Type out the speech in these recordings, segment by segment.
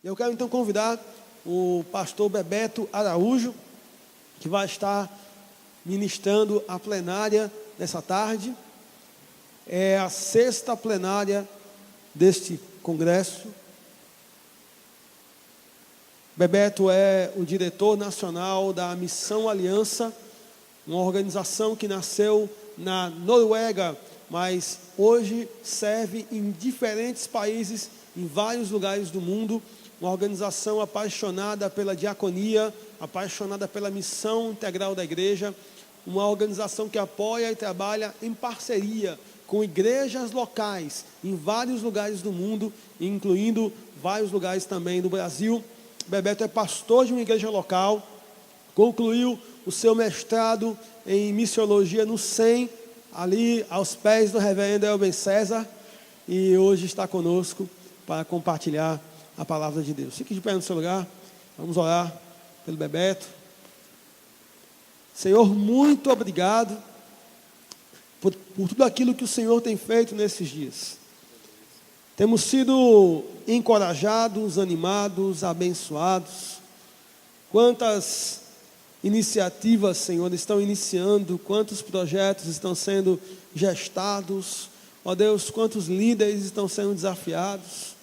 Eu quero então convidar o pastor Bebeto Araújo, que vai estar ministrando a plenária nessa tarde. É a 6ª plenária deste congresso. Bebeto é o diretor nacional da Missão Aliança, uma organização que nasceu na Noruega, mas hoje serve em diferentes países, em vários lugares do mundo. Uma organização apaixonada pela diaconia, apaixonada pela missão integral da igreja, uma organização que apoia e trabalha em parceria com igrejas locais em vários lugares do mundo, incluindo vários lugares também do Brasil. Bebeto é pastor de uma igreja local, concluiu o seu mestrado em missiologia no SEM, ali aos pés do reverendo Elben César, e hoje está conosco para compartilhar a palavra de Deus. Fique de pé no seu lugar, vamos orar pelo Bebeto. Senhor, muito obrigado por tudo aquilo que o Senhor tem feito nesses dias. Temos sido encorajados, animados, abençoados. Quantas iniciativas, Senhor, estão iniciando, quantos projetos estão sendo gestados. Ó Deus, quantos líderes estão sendo desafiados.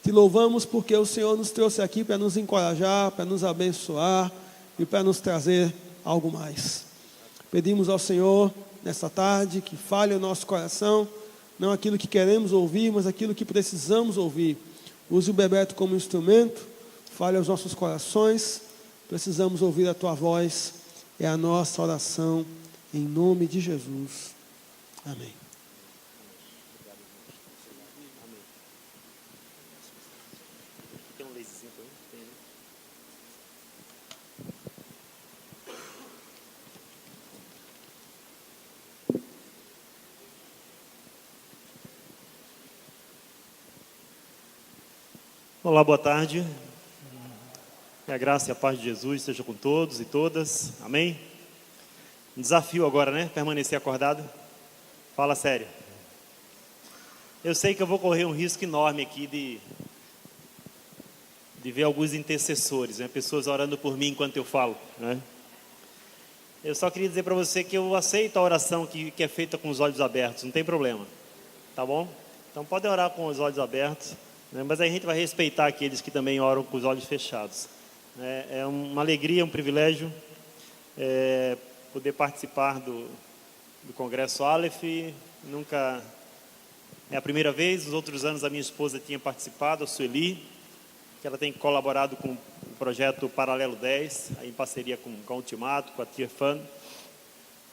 Te louvamos porque o Senhor nos trouxe aqui para nos encorajar, para nos abençoar e para nos trazer algo mais. Pedimos ao Senhor nessa tarde que fale o nosso coração, não aquilo que queremos ouvir, mas aquilo que precisamos ouvir. Use o Bebeto como instrumento, fale aos nossos corações, precisamos ouvir a Tua voz, é a nossa oração, em nome de Jesus. Amém. Olá, boa tarde. Que a graça e a paz de Jesus esteja com todos e todas. Amém? Um desafio agora, né? Permanecer acordado. Fala sério. Eu sei que eu vou correr um risco enorme aqui de ver alguns intercessores, né? Pessoas orando por mim enquanto eu falo, né? Eu só queria dizer para você que eu aceito a oração que é feita com os olhos abertos, não tem problema, tá bom? Então podem orar com os olhos abertos, né? Mas a gente vai respeitar aqueles que também oram com os olhos fechados. É uma alegria, um privilégio poder participar do Congresso Aleph. Nunca é a primeira vez. Os outros anos a minha esposa tinha participado, a Sueli, que ela tem colaborado com o projeto Paralelo 10, aí em parceria com a Ultimato, com a Tier Fund.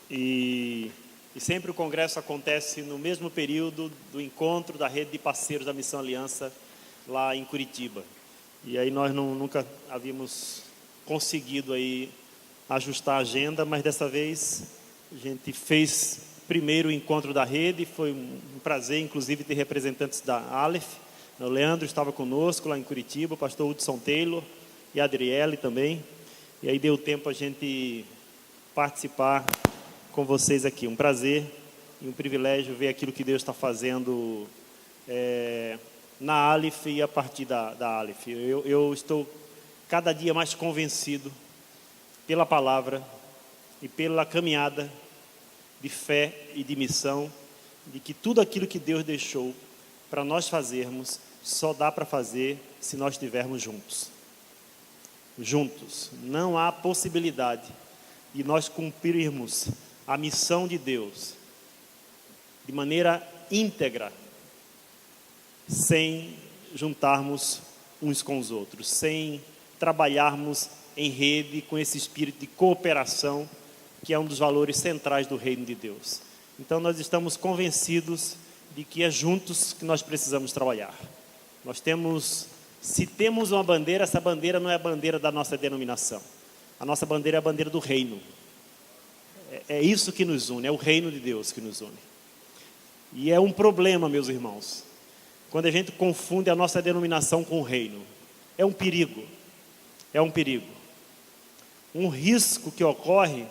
E sempre o congresso acontece no mesmo período do encontro da rede de parceiros da Missão Aliança, lá em Curitiba. E aí nós nunca havíamos conseguido aí ajustar a agenda, mas dessa vez a gente fez primeiro o encontro da rede. Foi um prazer, inclusive, ter representantes da Aleph. O Leandro estava conosco lá em Curitiba, o pastor Hudson Taylor e a Adriele também. E aí deu tempo a gente participar com vocês aqui. Um prazer e um privilégio ver aquilo que Deus está fazendo na Aleph e a partir da Aleph. Eu estou cada dia mais convencido pela palavra e pela caminhada de fé e de missão, de que tudo aquilo que Deus deixou para nós fazermos, só dá para fazer se nós estivermos juntos. Juntos. Não há possibilidade de nós cumprirmos a missão de Deus de maneira íntegra, sem juntarmos uns com os outros, sem trabalharmos em rede com esse espírito de cooperação, que é um dos valores centrais do reino de Deus. Então nós estamos convencidos de que é juntos que nós precisamos trabalhar. Se temos uma bandeira, essa bandeira não é a bandeira da nossa denominação. A nossa bandeira é a bandeira do reino. É isso que nos une, é o reino de Deus que nos une. E é um problema, meus irmãos, quando a gente confunde a nossa denominação com o reino. É um perigo. É um perigo. Um risco que ocorre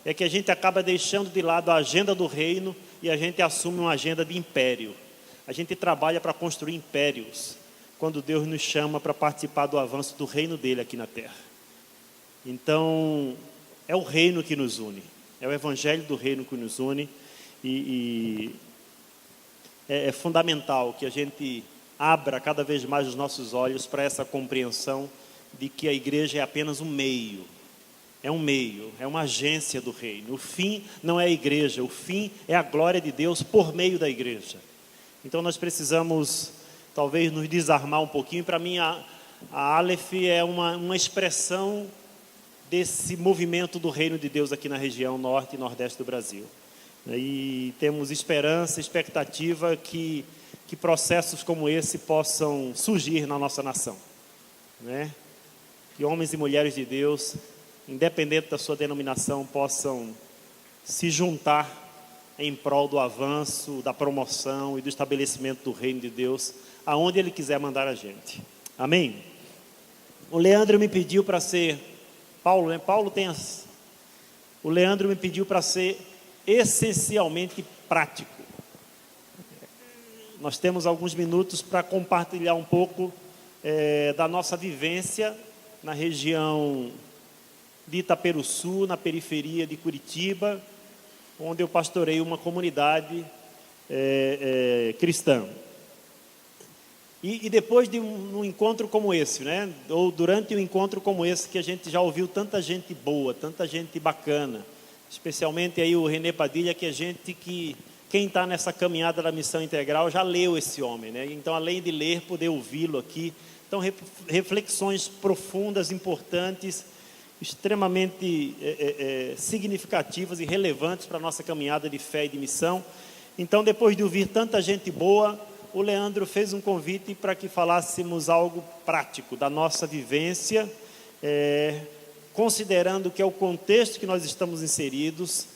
é que a gente acaba deixando de lado a agenda do reino e a gente assume uma agenda de império. A gente trabalha para construir impérios. quando Deus nos chama para participar do avanço do reino dele aqui na terra. Então, é o reino que nos une, é o evangelho do reino que nos une, e é fundamental que a gente abra cada vez mais os nossos olhos para essa compreensão de que a igreja é apenas um meio, é uma agência do reino. O fim não é a igreja, o fim é a glória de Deus por meio da igreja. Então nós precisamos talvez nos desarmar um pouquinho. Para mim a Aleph é uma expressão desse movimento do reino de Deus aqui na região norte e nordeste do Brasil. E temos esperança, expectativa que processos como esse possam surgir na nossa nação, né? Que homens e mulheres de Deus, independente da sua denominação, possam se juntar em prol do avanço, da promoção e do estabelecimento do reino de Deus, aonde Ele quiser mandar a gente. Amém? O Leandro me pediu para ser... Paulo, né? O Leandro me pediu para ser essencialmente prático. Nós temos alguns minutos para compartilhar um pouco da nossa vivência na região de Itaperuçu, na periferia de Curitiba, onde eu pastorei uma comunidade cristã. E depois de um encontro como esse, né? Ou durante um encontro como esse, que a gente já ouviu tanta gente boa, tanta gente bacana, especialmente aí o René Padilha, que é gente que, quem está nessa caminhada da missão integral já leu esse homem, né? Então, além de ler, poder ouvi-lo aqui. Então, reflexões profundas, importantes, extremamente significativas e relevantes para a nossa caminhada de fé e de missão. Então, depois de ouvir tanta gente boa, o Leandro fez um convite para que falássemos algo prático da nossa vivência, considerando que é o contexto que nós estamos inseridos.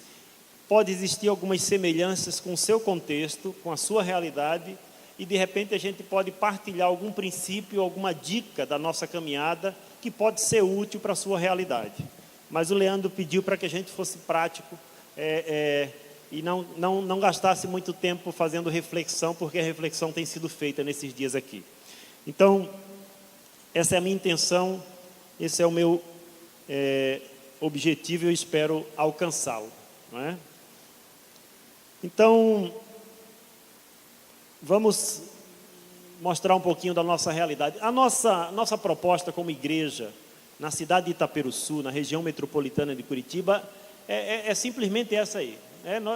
Pode existir algumas semelhanças com o seu contexto, com a sua realidade, e de repente a gente pode partilhar algum princípio, alguma dica da nossa caminhada que pode ser útil para a sua realidade. Mas o Leandro pediu para que a gente fosse prático e não gastasse muito tempo fazendo reflexão, porque a reflexão tem sido feita nesses dias aqui. Então, essa é a minha intenção, esse é o meu objetivo, e eu espero alcançá-lo, não é? Então, vamos mostrar um pouquinho da nossa realidade. A nossa proposta como igreja, na cidade de Itaperuçu, na região metropolitana de Curitiba, é simplesmente essa aí.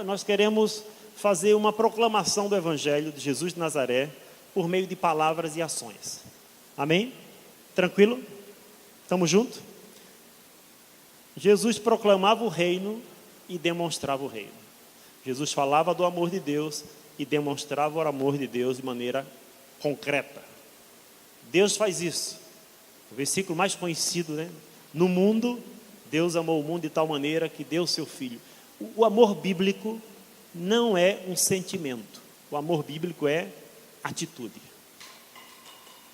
Nós queremos fazer uma proclamação do Evangelho de Jesus de Nazaré por meio de palavras e ações. Amém? Tranquilo? Estamos juntos? Jesus proclamava o reino e demonstrava o reino. Jesus falava do amor de Deus e demonstrava o amor de Deus de maneira concreta. Deus faz isso. O versículo mais conhecido, né? No mundo, Deus amou o mundo de tal maneira que deu o seu Filho. O amor bíblico não é um sentimento. O amor bíblico é atitude.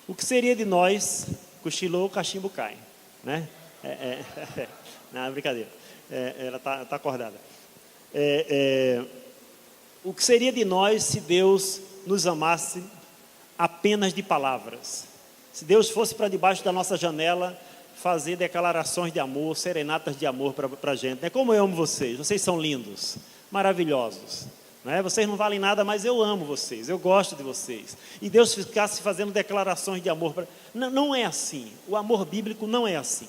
O que seria de nós, cochilou, o cachimbo cai, né? Não, é brincadeira. Ela está acordada. O que seria de nós se Deus nos amasse apenas de palavras? Se Deus fosse para debaixo da nossa janela fazer declarações de amor, serenatas de amor para a gente, né? Como eu amo vocês, vocês são lindos, maravilhosos, né? Vocês não valem nada, mas eu amo vocês, eu gosto de vocês. E Deus ficasse fazendo declarações de amor não é assim. O amor bíblico não é assim.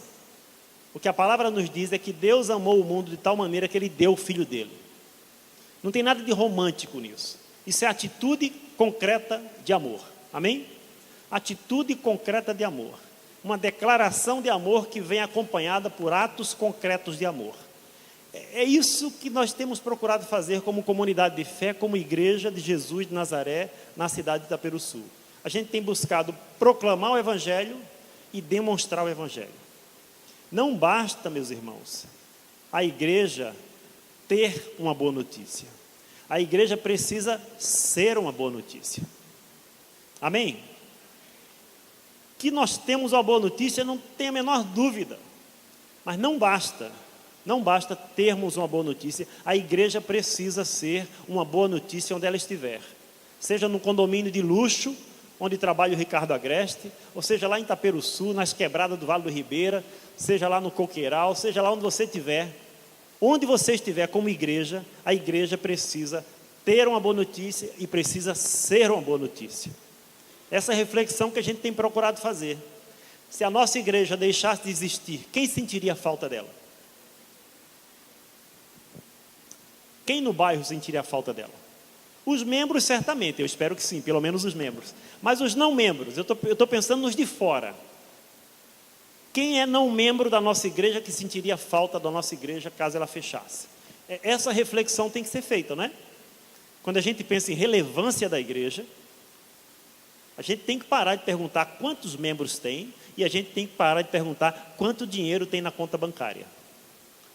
O que a palavra nos diz é que Deus amou o mundo de tal maneira que Ele deu o Filho dele. Não tem nada de romântico nisso. Isso é atitude concreta de amor. Amém? Atitude concreta de amor. Uma declaração de amor que vem acompanhada por atos concretos de amor. É isso que nós temos procurado fazer como comunidade de fé, como igreja de Jesus de Nazaré, na cidade de Itaperuçu. A gente tem buscado proclamar o Evangelho e demonstrar o Evangelho. Não basta, meus irmãos, a igreja ter uma boa notícia. A igreja precisa ser uma boa notícia. Amém? Que nós temos uma boa notícia, não tem a menor dúvida. Mas não basta termos uma boa notícia. A igreja precisa ser uma boa notícia onde ela estiver. Seja no condomínio de luxo, onde trabalha o Ricardo Agreste, ou seja lá em Itaperuçu, nas quebradas do Vale do Ribeira, seja lá no Coqueiral, seja lá onde você estiver, onde você estiver como igreja, a igreja precisa ter uma boa notícia e precisa ser uma boa notícia. Essa é a reflexão que a gente tem procurado fazer. Se a nossa igreja deixasse de existir, quem sentiria falta dela? Quem no bairro sentiria falta dela? Os membros, certamente, eu espero que sim, pelo menos os membros. Mas os não membros, eu estou pensando nos de fora. Quem é não membro da nossa igreja que sentiria falta da nossa igreja caso ela fechasse? Essa reflexão tem que ser feita, não é? Quando a gente pensa em relevância da igreja, a gente tem que parar de perguntar quantos membros tem e a gente tem que parar de perguntar quanto dinheiro tem na conta bancária.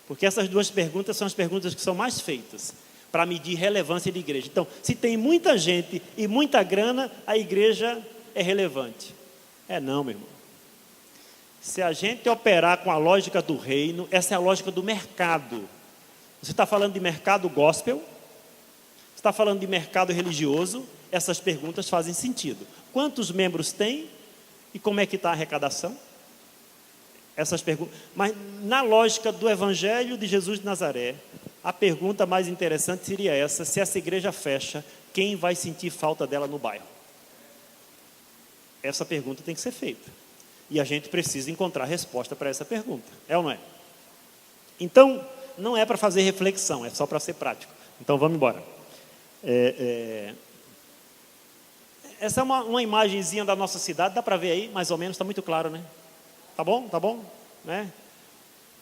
Porque essas duas perguntas são as perguntas que são mais feitas para medir relevância de igreja. Então, se tem muita gente e muita grana, a igreja é relevante. Não, meu irmão. Se a gente operar com a lógica do reino, essa é a lógica do mercado. Você está falando de mercado gospel? Você está falando de mercado religioso? Essas perguntas fazem sentido. Quantos membros tem? E como é que está a arrecadação? Essas perguntas. Mas na lógica do Evangelho de Jesus de Nazaré, a pergunta mais interessante seria essa: se essa igreja fecha, quem vai sentir falta dela no bairro? Essa pergunta tem que ser feita. E a gente precisa encontrar resposta para essa pergunta. É ou não é? Então, não é para fazer reflexão, é só para ser prático. Então, vamos embora. Essa é uma imagenzinha da nossa cidade, dá para ver aí, mais ou menos, está muito claro, né? Tá bom? Tá bom? Né?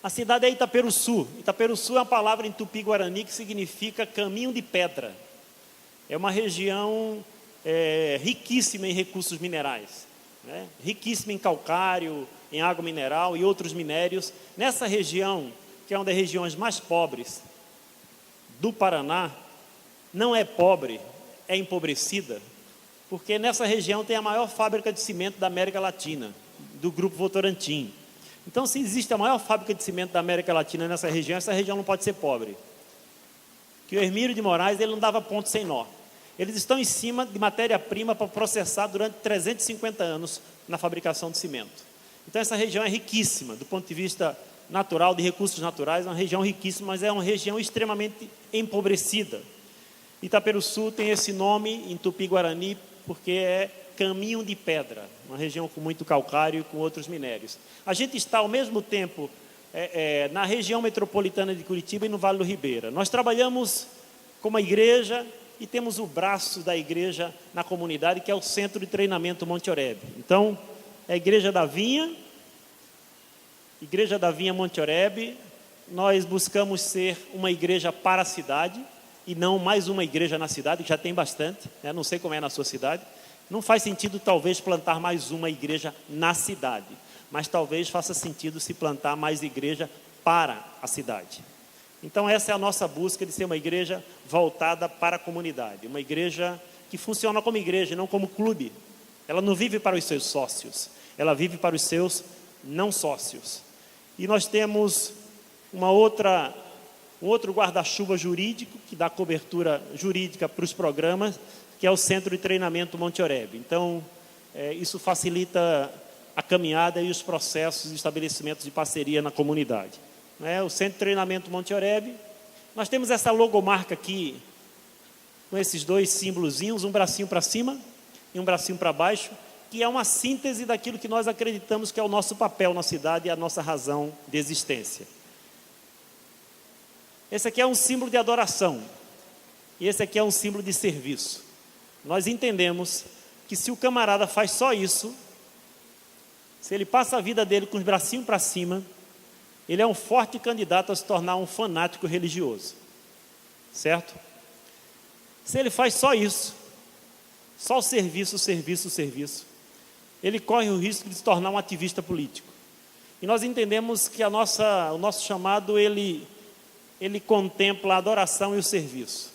A cidade é Itaperuçu. Itaperuçu é uma palavra em Tupi-Guarani que significa caminho de pedra. É uma região riquíssima em recursos minerais, né? Riquíssima em calcário, em água mineral e outros minérios. Nessa região, que é uma das regiões mais pobres do Paraná, não é pobre, é empobrecida, porque nessa região tem a maior fábrica de cimento da América Latina, do Grupo Votorantim. Então, se existe a maior fábrica de cimento da América Latina nessa região, essa região não pode ser pobre. Que o Hermílio de Moraes, ele não dava ponto sem nó. Eles estão em cima de matéria-prima para processar durante 350 anos na fabricação de cimento. Então, essa região é riquíssima, do ponto de vista natural, de recursos naturais, é uma região riquíssima, mas é uma região extremamente empobrecida. Itaperuçu tem esse nome em Tupi-Guarani porque é caminho de pedra, uma região com muito calcário e com outros minérios. A gente está, ao mesmo tempo, na região metropolitana de Curitiba e no Vale do Ribeira. Nós trabalhamos como igreja e temos o braço da igreja na comunidade, que é o Centro de Treinamento Monte Oreb. Então, é a Igreja da Vinha Monte Oreb. Nós buscamos ser uma igreja para a cidade e não mais uma igreja na cidade, que já tem bastante, né? Não sei como é na sua cidade. Não faz sentido, talvez, plantar mais uma igreja na cidade, mas talvez faça sentido se plantar mais igreja para a cidade. Então, essa é a nossa busca de ser uma igreja voltada para a comunidade, uma igreja que funciona como igreja e não como clube. Ela não vive para os seus sócios, ela vive para os seus não sócios. E nós temos um outro guarda-chuva jurídico, que dá cobertura jurídica para os programas, que é o Centro de Treinamento Monte Oreb. Então, isso facilita a caminhada e os processos de estabelecimento de parceria na comunidade. O Centro de Treinamento Monte Oreb, nós temos essa logomarca aqui, com esses dois símbolozinhos, um bracinho para cima e um bracinho para baixo, que é uma síntese daquilo que nós acreditamos que é o nosso papel na cidade e a nossa razão de existência. Esse aqui é um símbolo de adoração, e esse aqui é um símbolo de serviço. Nós entendemos que se o camarada faz só isso, se ele passa a vida dele com os bracinhos para cima, ele é um forte candidato a se tornar um fanático religioso. Certo? Se ele faz só isso, só o serviço, ele corre o risco de se tornar um ativista político. E nós entendemos que o nosso chamado, ele contempla a adoração e o serviço.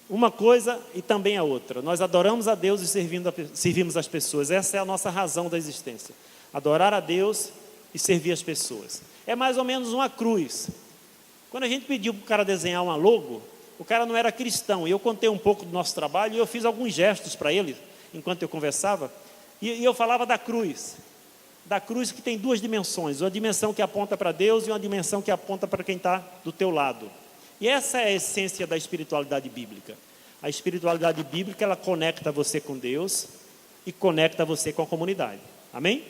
Uma coisa e também a outra. Nós adoramos a Deus e servimos as pessoas. Essa é a nossa razão da existência. Adorar a Deus e servir as pessoas. É mais ou menos uma cruz. Quando a gente pediu para o cara desenhar uma logo, o cara não era cristão. E eu contei um pouco do nosso trabalho e eu fiz alguns gestos para ele. enquanto eu conversava, e eu falava da cruz que tem duas dimensões, uma dimensão que aponta para Deus e uma dimensão que aponta para quem está do teu lado. E essa é a essência da espiritualidade bíblica. A espiritualidade bíblica, ela conecta você com Deus e conecta você com a comunidade. Amém?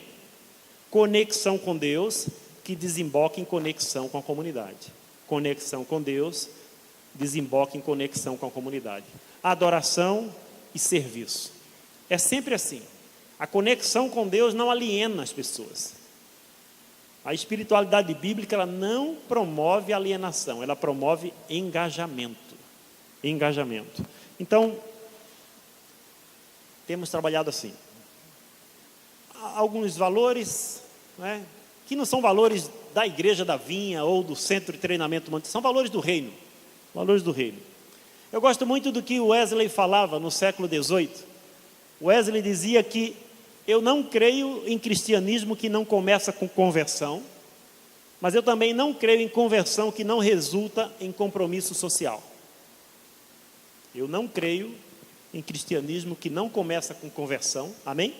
Conexão com Deus que desemboca em conexão com a comunidade. Conexão com Deus desemboca em conexão com a comunidade. Adoração e serviço. É sempre assim. A conexão com Deus não aliena as pessoas. A espiritualidade bíblica, ela não promove alienação, ela promove engajamento. Engajamento. Então, temos trabalhado assim. Alguns valores, né, que não são valores da Igreja da Vinha ou do Centro de Treinamento Humano, são valores do reino. Valores do reino. Eu gosto muito do que Wesley falava no século XVIII. Wesley dizia que eu não creio em cristianismo que não começa com conversão, mas eu também não creio em conversão que não resulta em compromisso social. Eu não creio em cristianismo que não começa com conversão, amém?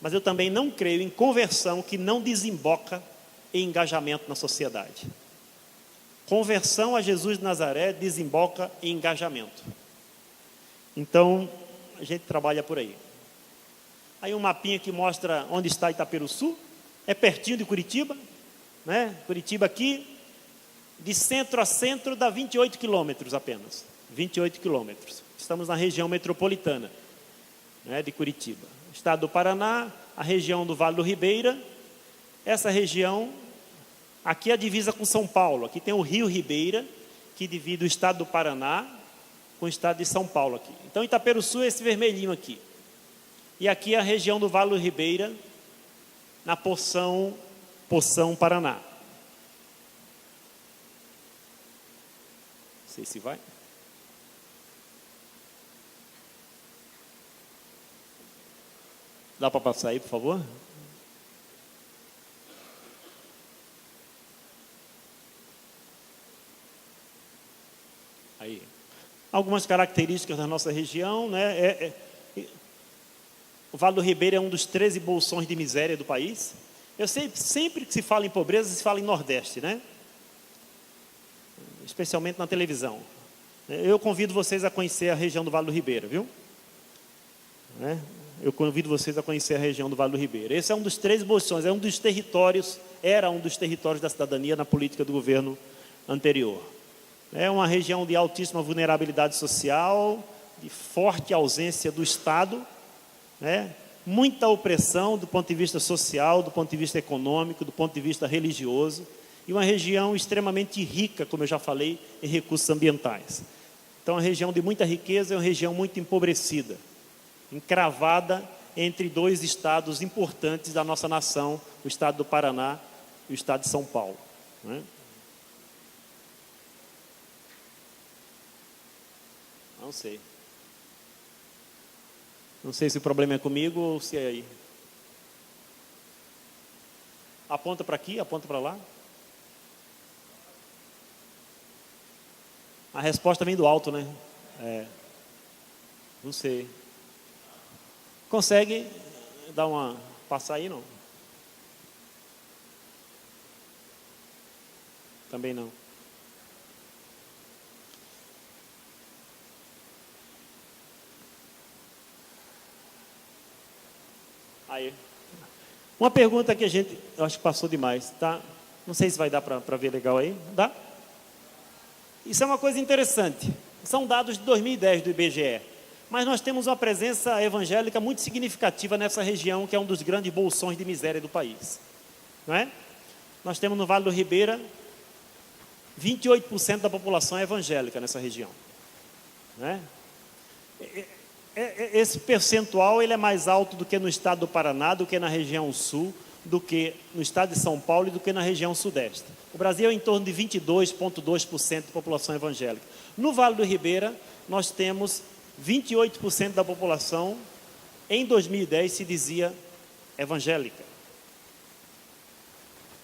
Mas eu também não creio em conversão que não desemboca em engajamento na sociedade. Conversão a Jesus de Nazaré desemboca em engajamento. Então, a gente trabalha por aí. Aí um mapinha que mostra onde está Itaperuçu, é pertinho de Curitiba, né? Curitiba aqui, de centro a centro dá 28 quilômetros apenas. 28 quilômetros. Estamos na região metropolitana, né, de Curitiba. Estado do Paraná, a região do Vale do Ribeira. Essa região, aqui é a divisa com São Paulo. Aqui tem o Rio Ribeira, que divide o estado do Paraná com o estado de São Paulo aqui. Então Itaperuçu é esse vermelhinho aqui. E aqui é a região do Vale do Ribeira, na Poção Paraná. Não sei se vai. Dá para passar aí, por favor? Aí. Algumas características da nossa região, né? O Vale do Ribeira é um dos 13 bolsões de miséria do país. Eu sei, sempre que se fala em pobreza, se fala em Nordeste, né? Especialmente na televisão. Eu convido vocês a conhecer a região do Vale do Ribeira, viu? Eu convido vocês a conhecer a região do Vale do Ribeira. Esse é um dos 13 bolsões, é um dos territórios, era um dos territórios da cidadania na política do governo anterior. É uma região de altíssima vulnerabilidade social, de forte ausência do Estado, né? Muita opressão do ponto de vista social, do ponto de vista econômico, do ponto de vista religioso, e uma região extremamente rica, como eu já falei, em recursos ambientais. Então, uma região de muita riqueza é uma região muito empobrecida, encravada entre dois estados importantes da nossa nação, o estado do Paraná e o estado de São Paulo, né? Não sei. Não sei se o problema é comigo ou se é aí. Aponta para aqui, aponta para lá. A resposta vem do alto, né? Não sei. Consegue dar uma... passar aí, não? Também não. Aí. Uma pergunta que eu acho que passou demais, tá? Não sei se vai dar para ver legal aí. Dá? Isso é uma coisa interessante. São dados de 2010 do IBGE. Mas nós temos uma presença evangélica muito significativa nessa região, que é um dos grandes bolsões de miséria do país. Não é? Nós temos no Vale do Ribeira, 28% da população é evangélica nessa região. Não é? Esse percentual ele é mais alto do que no estado do Paraná, do que na região sul, do que no estado de São Paulo e do que na região sudeste. O Brasil é em torno de 22,2% de população evangélica. No Vale do Ribeira, nós temos 28% da população, em 2010, se dizia evangélica.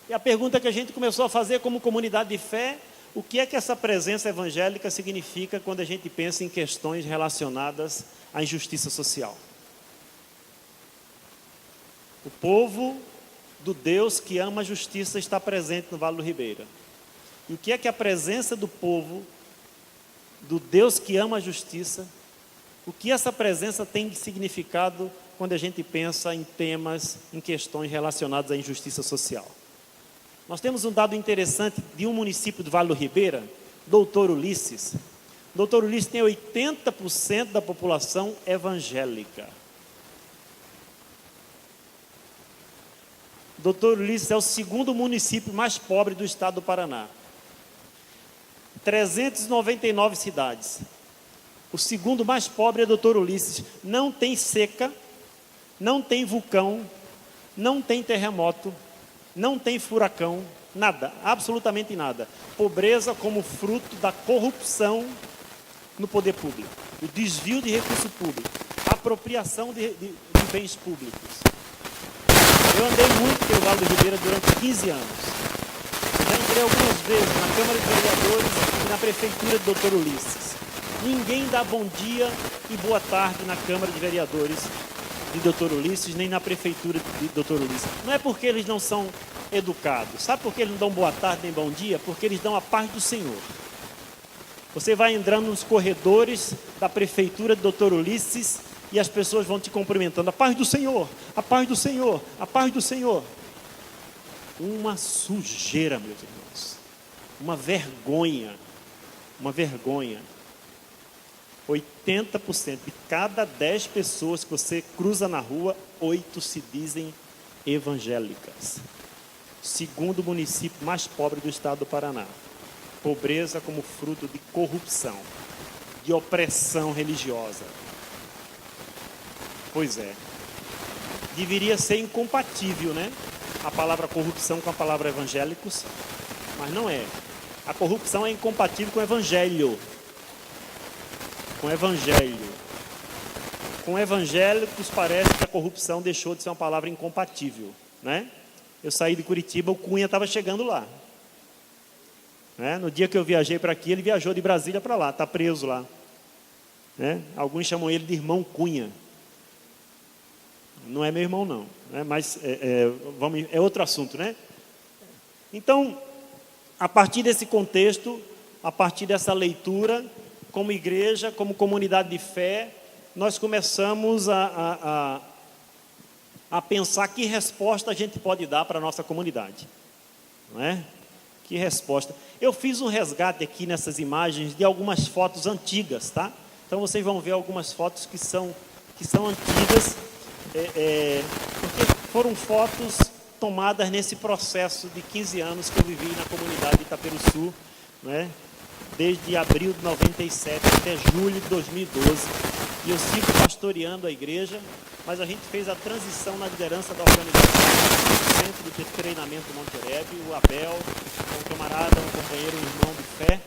E a pergunta que a gente começou a fazer como comunidade de fé, o que é que essa presença evangélica significa quando a gente pensa em questões relacionadas à injustiça social? O povo do Deus que ama a justiça está presente no Vale do Ribeira. E o que é que a presença do povo, do Deus que ama a justiça, o que essa presença tem de significado quando a gente pensa em temas, em questões relacionadas à injustiça social? Nós temos um dado interessante de um município do Vale do Ribeira, Doutor Ulisses. Doutor Ulisses tem 80% da população evangélica. Doutor Ulisses é o segundo município mais pobre do estado do Paraná. 399 cidades. O segundo mais pobre é Doutor Ulisses. Não tem seca, não tem vulcão, não tem terremoto, não tem furacão, nada, absolutamente nada. Pobreza como fruto da corrupção no poder público, o desvio de recurso público, a apropriação de bens públicos. Eu andei muito pelo Vale do Ribeira durante 15 anos. Já entrei algumas vezes na Câmara de Vereadores e na Prefeitura de Doutor Ulisses. Ninguém dá bom dia e boa tarde na Câmara de Vereadores de Doutor Ulisses, nem na Prefeitura de Doutor Ulisses. Não é porque eles não são educados. Sabe por que eles não dão boa tarde nem bom dia? Porque eles dão a paz do Senhor. Você vai entrando nos corredores da Prefeitura de Doutor Ulisses e as pessoas vão te cumprimentando. A paz do Senhor, a paz do Senhor, a paz do Senhor. Uma sujeira, meus irmãos. Uma vergonha. Uma vergonha. 80% de cada 10 pessoas que você cruza na rua, 8 se dizem evangélicas. Segundo município mais pobre do estado do Paraná. Pobreza como fruto de corrupção, de opressão religiosa. Pois é. Deveria ser incompatível, né? A palavra corrupção com a palavra evangélicos, mas não é. A corrupção é incompatível com o evangelho. Com o evangelho. Com evangélicos parece que a corrupção deixou de ser uma palavra incompatível, né? Eu saí de Curitiba, o Cunha estava chegando lá. Né? No dia que eu viajei para aqui, ele viajou de Brasília para lá, está preso lá. Né? Alguns chamam ele de irmão Cunha. Não é meu irmão não, né? Mas é outro assunto, né? Então, a partir desse contexto, a partir dessa leitura, como igreja, como comunidade de fé, nós começamos a pensar que resposta a gente pode dar para a nossa comunidade. Não é? Que resposta. Eu fiz um resgate aqui nessas imagens de algumas fotos antigas, tá? Então vocês vão ver algumas fotos que são antigas, porque foram fotos tomadas nesse processo de 15 anos que eu vivi na comunidade de Itaperuçu, né? Desde abril de 97 até julho de 2012. E eu sigo pastoreando a igreja, mas a gente fez a transição na liderança da organização do Centro de Treinamento Monte Oreb, o Abel, um camarada, um companheiro, um irmão de fé,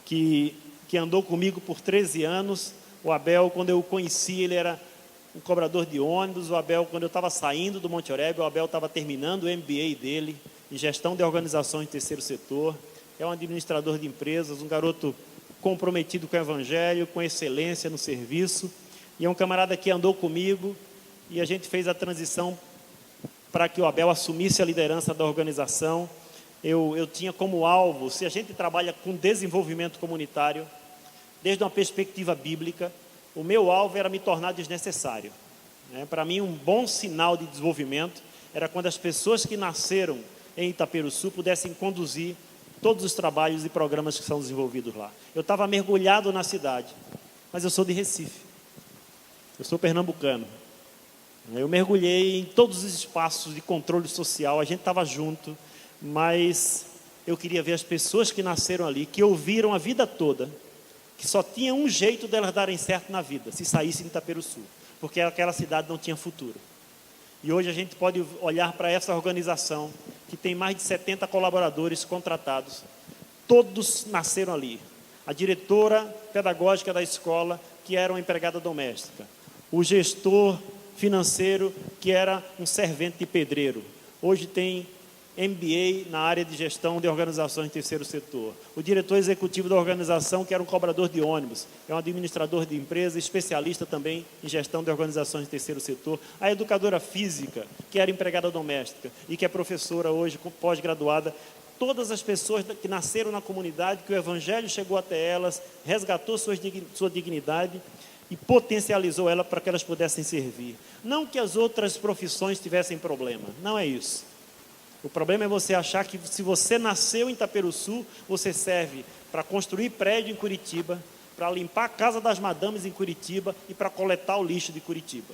que andou comigo por 13 anos. O Abel, quando eu o conheci, ele era um cobrador de ônibus. O Abel, quando eu estava saindo do Monte Oreb, o Abel estava terminando o MBA dele, em gestão de organizações de terceiro setor. É um administrador de empresas, um garoto comprometido com o evangelho, com excelência no serviço. E é um camarada que andou comigo e a gente fez a transição para que o Abel assumisse a liderança da organização. Eu tinha como alvo, se a gente trabalha com desenvolvimento comunitário, desde uma perspectiva bíblica, o meu alvo era me tornar desnecessário. Para mim, um bom sinal de desenvolvimento era quando as pessoas que nasceram em Itaperuçu pudessem conduzir todos os trabalhos e programas que são desenvolvidos lá. Eu estava mergulhado na cidade, mas eu sou de Recife. Eu sou pernambucano. Eu mergulhei em todos os espaços de controle social, a gente estava junto, mas eu queria ver as pessoas que nasceram ali, que ouviram a vida toda, que só tinha um jeito delas darem certo na vida, se saíssem de Itaperuçu, porque aquela cidade não tinha futuro. E hoje a gente pode olhar para essa organização, que tem mais de 70 colaboradores contratados, todos nasceram ali. A diretora pedagógica da escola, que era uma empregada doméstica. O gestor financeiro, que era um servente de pedreiro. Hoje tem MBA na área de gestão de organizações de terceiro setor. O diretor executivo da organização, que era um cobrador de ônibus, é um administrador de empresa, especialista também em gestão de organizações de terceiro setor. A educadora física, que era empregada doméstica e que é professora hoje, pós-graduada. Todas as pessoas que nasceram na comunidade, que o Evangelho chegou até elas, resgatou sua dignidade e potencializou ela para que elas pudessem servir. Não que as outras profissões tivessem problema, não é isso. O problema é você achar que se você nasceu em Itaperuçu, você serve para construir prédio em Curitiba, para limpar a casa das madames em Curitiba e para coletar o lixo de Curitiba.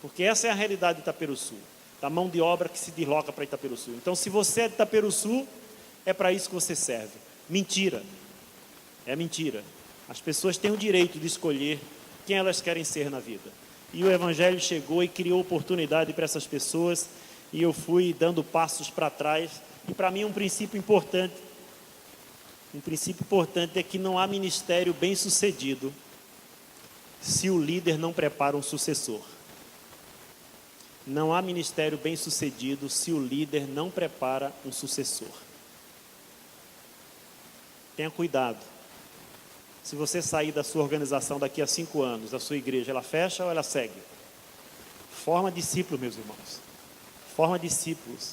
Porque essa é a realidade de Itaperuçu, da mão de obra que se desloca para Itaperuçu. Então, se você é de Itaperuçu, é para isso que você serve. Mentira. É mentira. As pessoas têm o direito de escolher quem elas querem ser na vida. E o Evangelho chegou e criou oportunidade para essas pessoas, e eu fui dando passos para trás. E para mim um princípio importante é que não há ministério bem sucedido se o líder não prepara um sucessor. Não há ministério bem sucedido se o líder não prepara um sucessor. Tenha cuidado. Se você sair da sua organização daqui a 5 anos, da sua igreja, ela fecha ou ela segue? Forma discípulos, meus irmãos. Forma discípulos.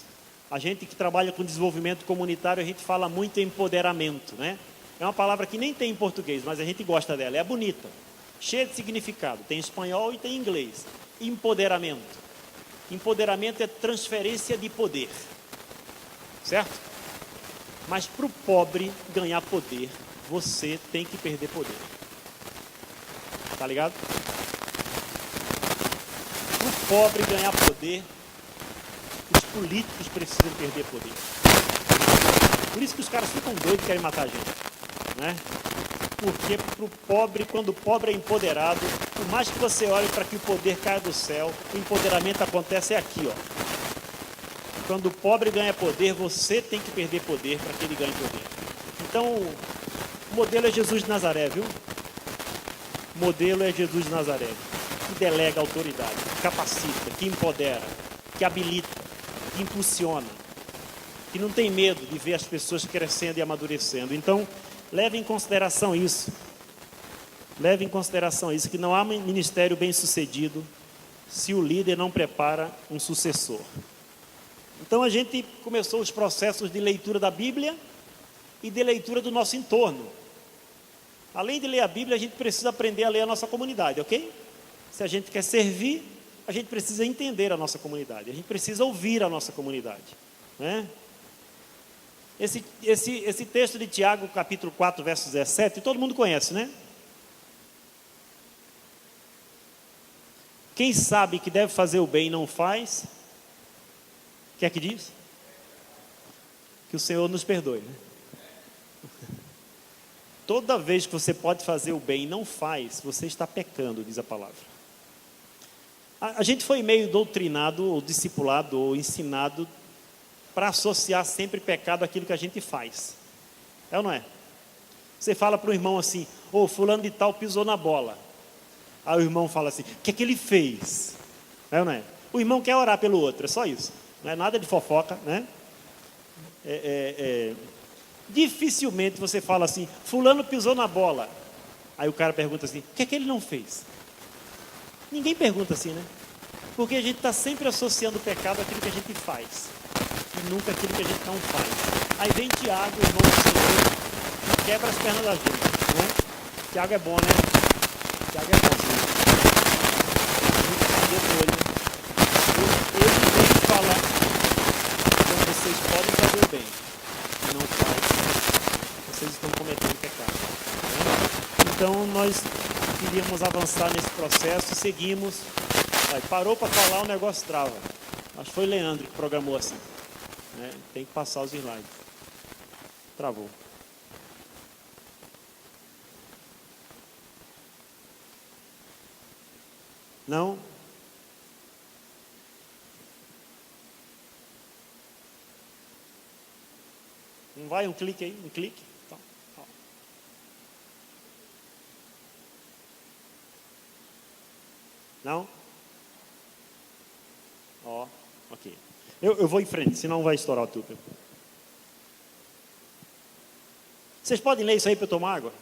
A gente que trabalha com desenvolvimento comunitário, a gente fala muito em empoderamento, né? É uma palavra que nem tem em português, mas a gente gosta dela. É bonita, cheia de significado. Tem em espanhol e tem em inglês. Empoderamento. Empoderamento é transferência de poder. Certo? Mas para o pobre ganhar poder, você tem que perder poder. Tá ligado? Para o pobre ganhar poder, os políticos precisam perder poder. Por isso que os caras ficam doidos e querem matar a gente, né? Porque para o pobre, quando o pobre é empoderado, por mais que você olhe para que o poder caia do céu, o empoderamento acontece aqui, ó. Quando o pobre ganha poder, você tem que perder poder para que ele ganhe poder. Então, o modelo é Jesus de Nazaré, viu? O modelo é Jesus de Nazaré, que delega autoridade, que capacita, que empodera, que habilita, que impulsiona, que não tem medo de ver as pessoas crescendo e amadurecendo. Então, leve em consideração isso. Leve em consideração isso, que não há ministério bem sucedido se o líder não prepara um sucessor. Então a gente começou os processos de leitura da Bíblia e de leitura do nosso entorno. Além de ler a Bíblia, a gente precisa aprender a ler a nossa comunidade, ok? Se a gente quer servir, a gente precisa entender a nossa comunidade, a gente precisa ouvir a nossa comunidade, né? Esse texto de Tiago, capítulo 4, verso 17, todo mundo conhece, né? Quem sabe que deve fazer o bem e não faz, o que é que diz? Que o Senhor nos perdoe, né? Toda vez que você pode fazer o bem e não faz, você está pecando, diz a palavra. A gente foi meio doutrinado, ou discipulado, ou ensinado para associar sempre pecado àquilo que a gente faz. É ou não é? Você fala para o irmão assim, ô, fulano de tal pisou na bola. Aí o irmão fala assim, o que é que ele fez? É ou não é? O irmão quer orar pelo outro, é só isso. Não é nada de fofoca, né? Dificilmente você fala assim, fulano pisou na bola. Aí o cara pergunta assim, o que é que ele não fez? Ninguém pergunta assim, né? Porque a gente está sempre associando o pecado àquilo que a gente faz e nunca àquilo que a gente não faz. Aí vem Tiago, o irmão do Senhor, e quebra as pernas da gente, né? Tiago é bom, né? Tiago é bom, sim. Ele vem falar, então vocês podem fazer o bem e não faz, vocês estão cometendo pecado, né? Então nós queríamos avançar nesse processo, seguimos. Aí, parou para falar, o negócio trava. Acho que foi Leandro que programou assim, né? Tem que passar os slides. Travou. Não? Não vai? Um clique aí? Um clique? Tá. Não? Ó, ok. Eu vou em frente, senão vai estourar o tubo. Vocês podem ler isso aí para eu tomar água?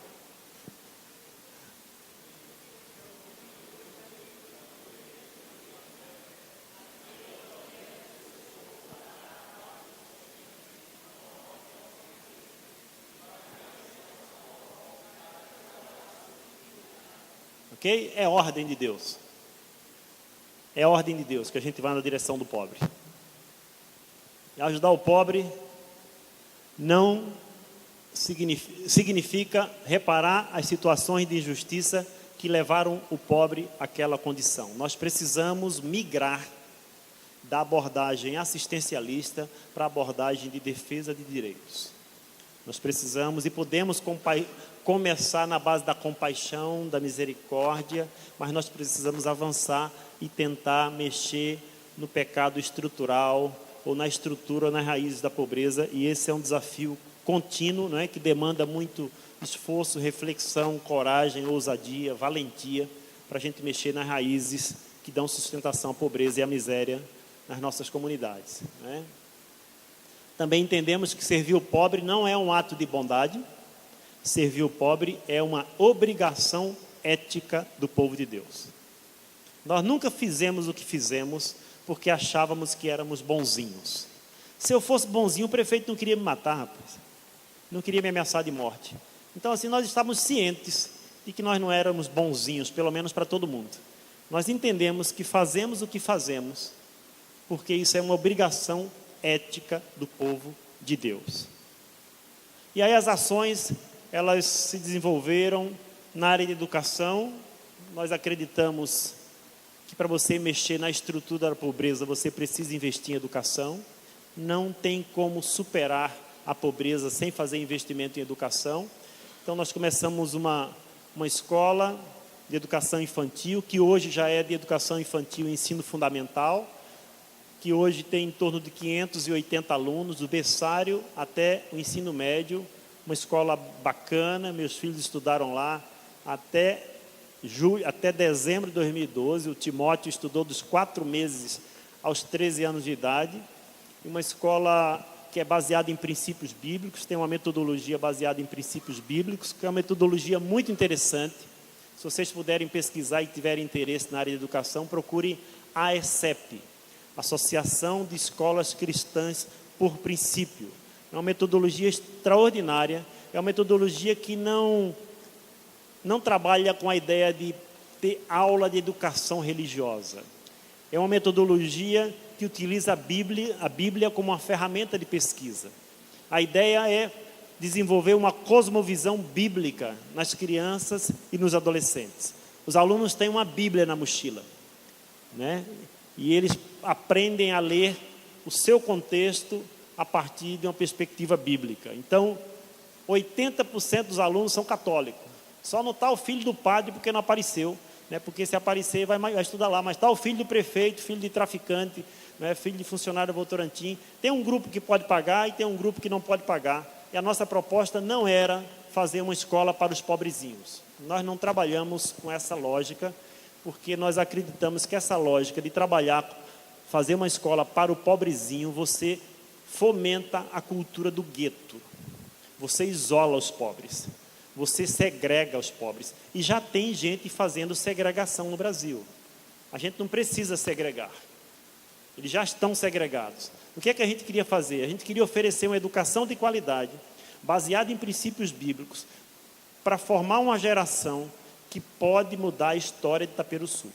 Ok? É ordem de Deus. É ordem de Deus que a gente vai na direção do pobre. E ajudar o pobre não significa reparar as situações de injustiça que levaram o pobre àquela condição. Nós precisamos migrar da abordagem assistencialista para a abordagem de defesa de direitos. Nós precisamos e podemos começar na base da compaixão, da misericórdia, mas nós precisamos avançar e tentar mexer no pecado estrutural, ou na estrutura, ou nas raízes da pobreza, e esse é um desafio contínuo, não é? Que demanda muito esforço, reflexão, coragem, ousadia, valentia, para a gente mexer nas raízes que dão sustentação à pobreza e à miséria nas nossas comunidades, não é? Também entendemos que servir o pobre não é um ato de bondade, servir o pobre é uma obrigação ética do povo de Deus. Nós nunca fizemos o que fizemos porque achávamos que éramos bonzinhos. Se eu fosse bonzinho, o prefeito não queria me matar, rapaz. Não queria me ameaçar de morte. Então, assim, nós estávamos cientes de que nós não éramos bonzinhos, pelo menos para todo mundo. Nós entendemos que fazemos o que fazemos porque isso é uma obrigação ética do povo de Deus. E aí as ações, elas se desenvolveram na área de educação. Nós acreditamos que para você mexer na estrutura da pobreza, você precisa investir em educação. Não tem como superar a pobreza sem fazer investimento em educação. Então nós começamos uma escola de educação infantil, que hoje já é de educação infantil e ensino fundamental, que hoje tem em torno de 580 alunos, do berçário até o ensino médio, uma escola bacana. Meus filhos estudaram lá até dezembro de 2012, o Timóteo estudou dos 4 meses aos 13 anos de idade, uma escola que é baseada em princípios bíblicos, tem uma metodologia baseada em princípios bíblicos, que é uma metodologia muito interessante. Se vocês puderem pesquisar e tiverem interesse na área de educação, procurem a AECEP, Associação de Escolas Cristãs por Princípio. É uma metodologia extraordinária, é uma metodologia que não trabalha com a ideia de ter aula de educação religiosa. É uma metodologia que utiliza a Bíblia como uma ferramenta de pesquisa. A ideia é desenvolver uma cosmovisão bíblica nas crianças e nos adolescentes. Os alunos têm uma Bíblia na mochila, né? E eles aprendem a ler o seu contexto a partir de uma perspectiva bíblica. Então, 80% dos alunos são católicos. Só não está o filho do padre porque não apareceu, né? Porque se aparecer vai estudar lá, mas está o filho do prefeito, filho de traficante, né? Filho de funcionário do Votorantim. Tem um grupo que pode pagar e tem um grupo que não pode pagar. E a nossa proposta não era fazer uma escola para os pobrezinhos. Nós não trabalhamos com essa lógica, porque nós acreditamos que essa lógica de fazer uma escola para o pobrezinho, você fomenta a cultura do gueto. Você isola os pobres. Você segrega os pobres. E já tem gente fazendo segregação no Brasil. A gente não precisa segregar. Eles já estão segregados. O que é que a gente queria fazer? A gente queria oferecer uma educação de qualidade, baseada em princípios bíblicos, para formar uma geração que pode mudar a história de Itaperuçu.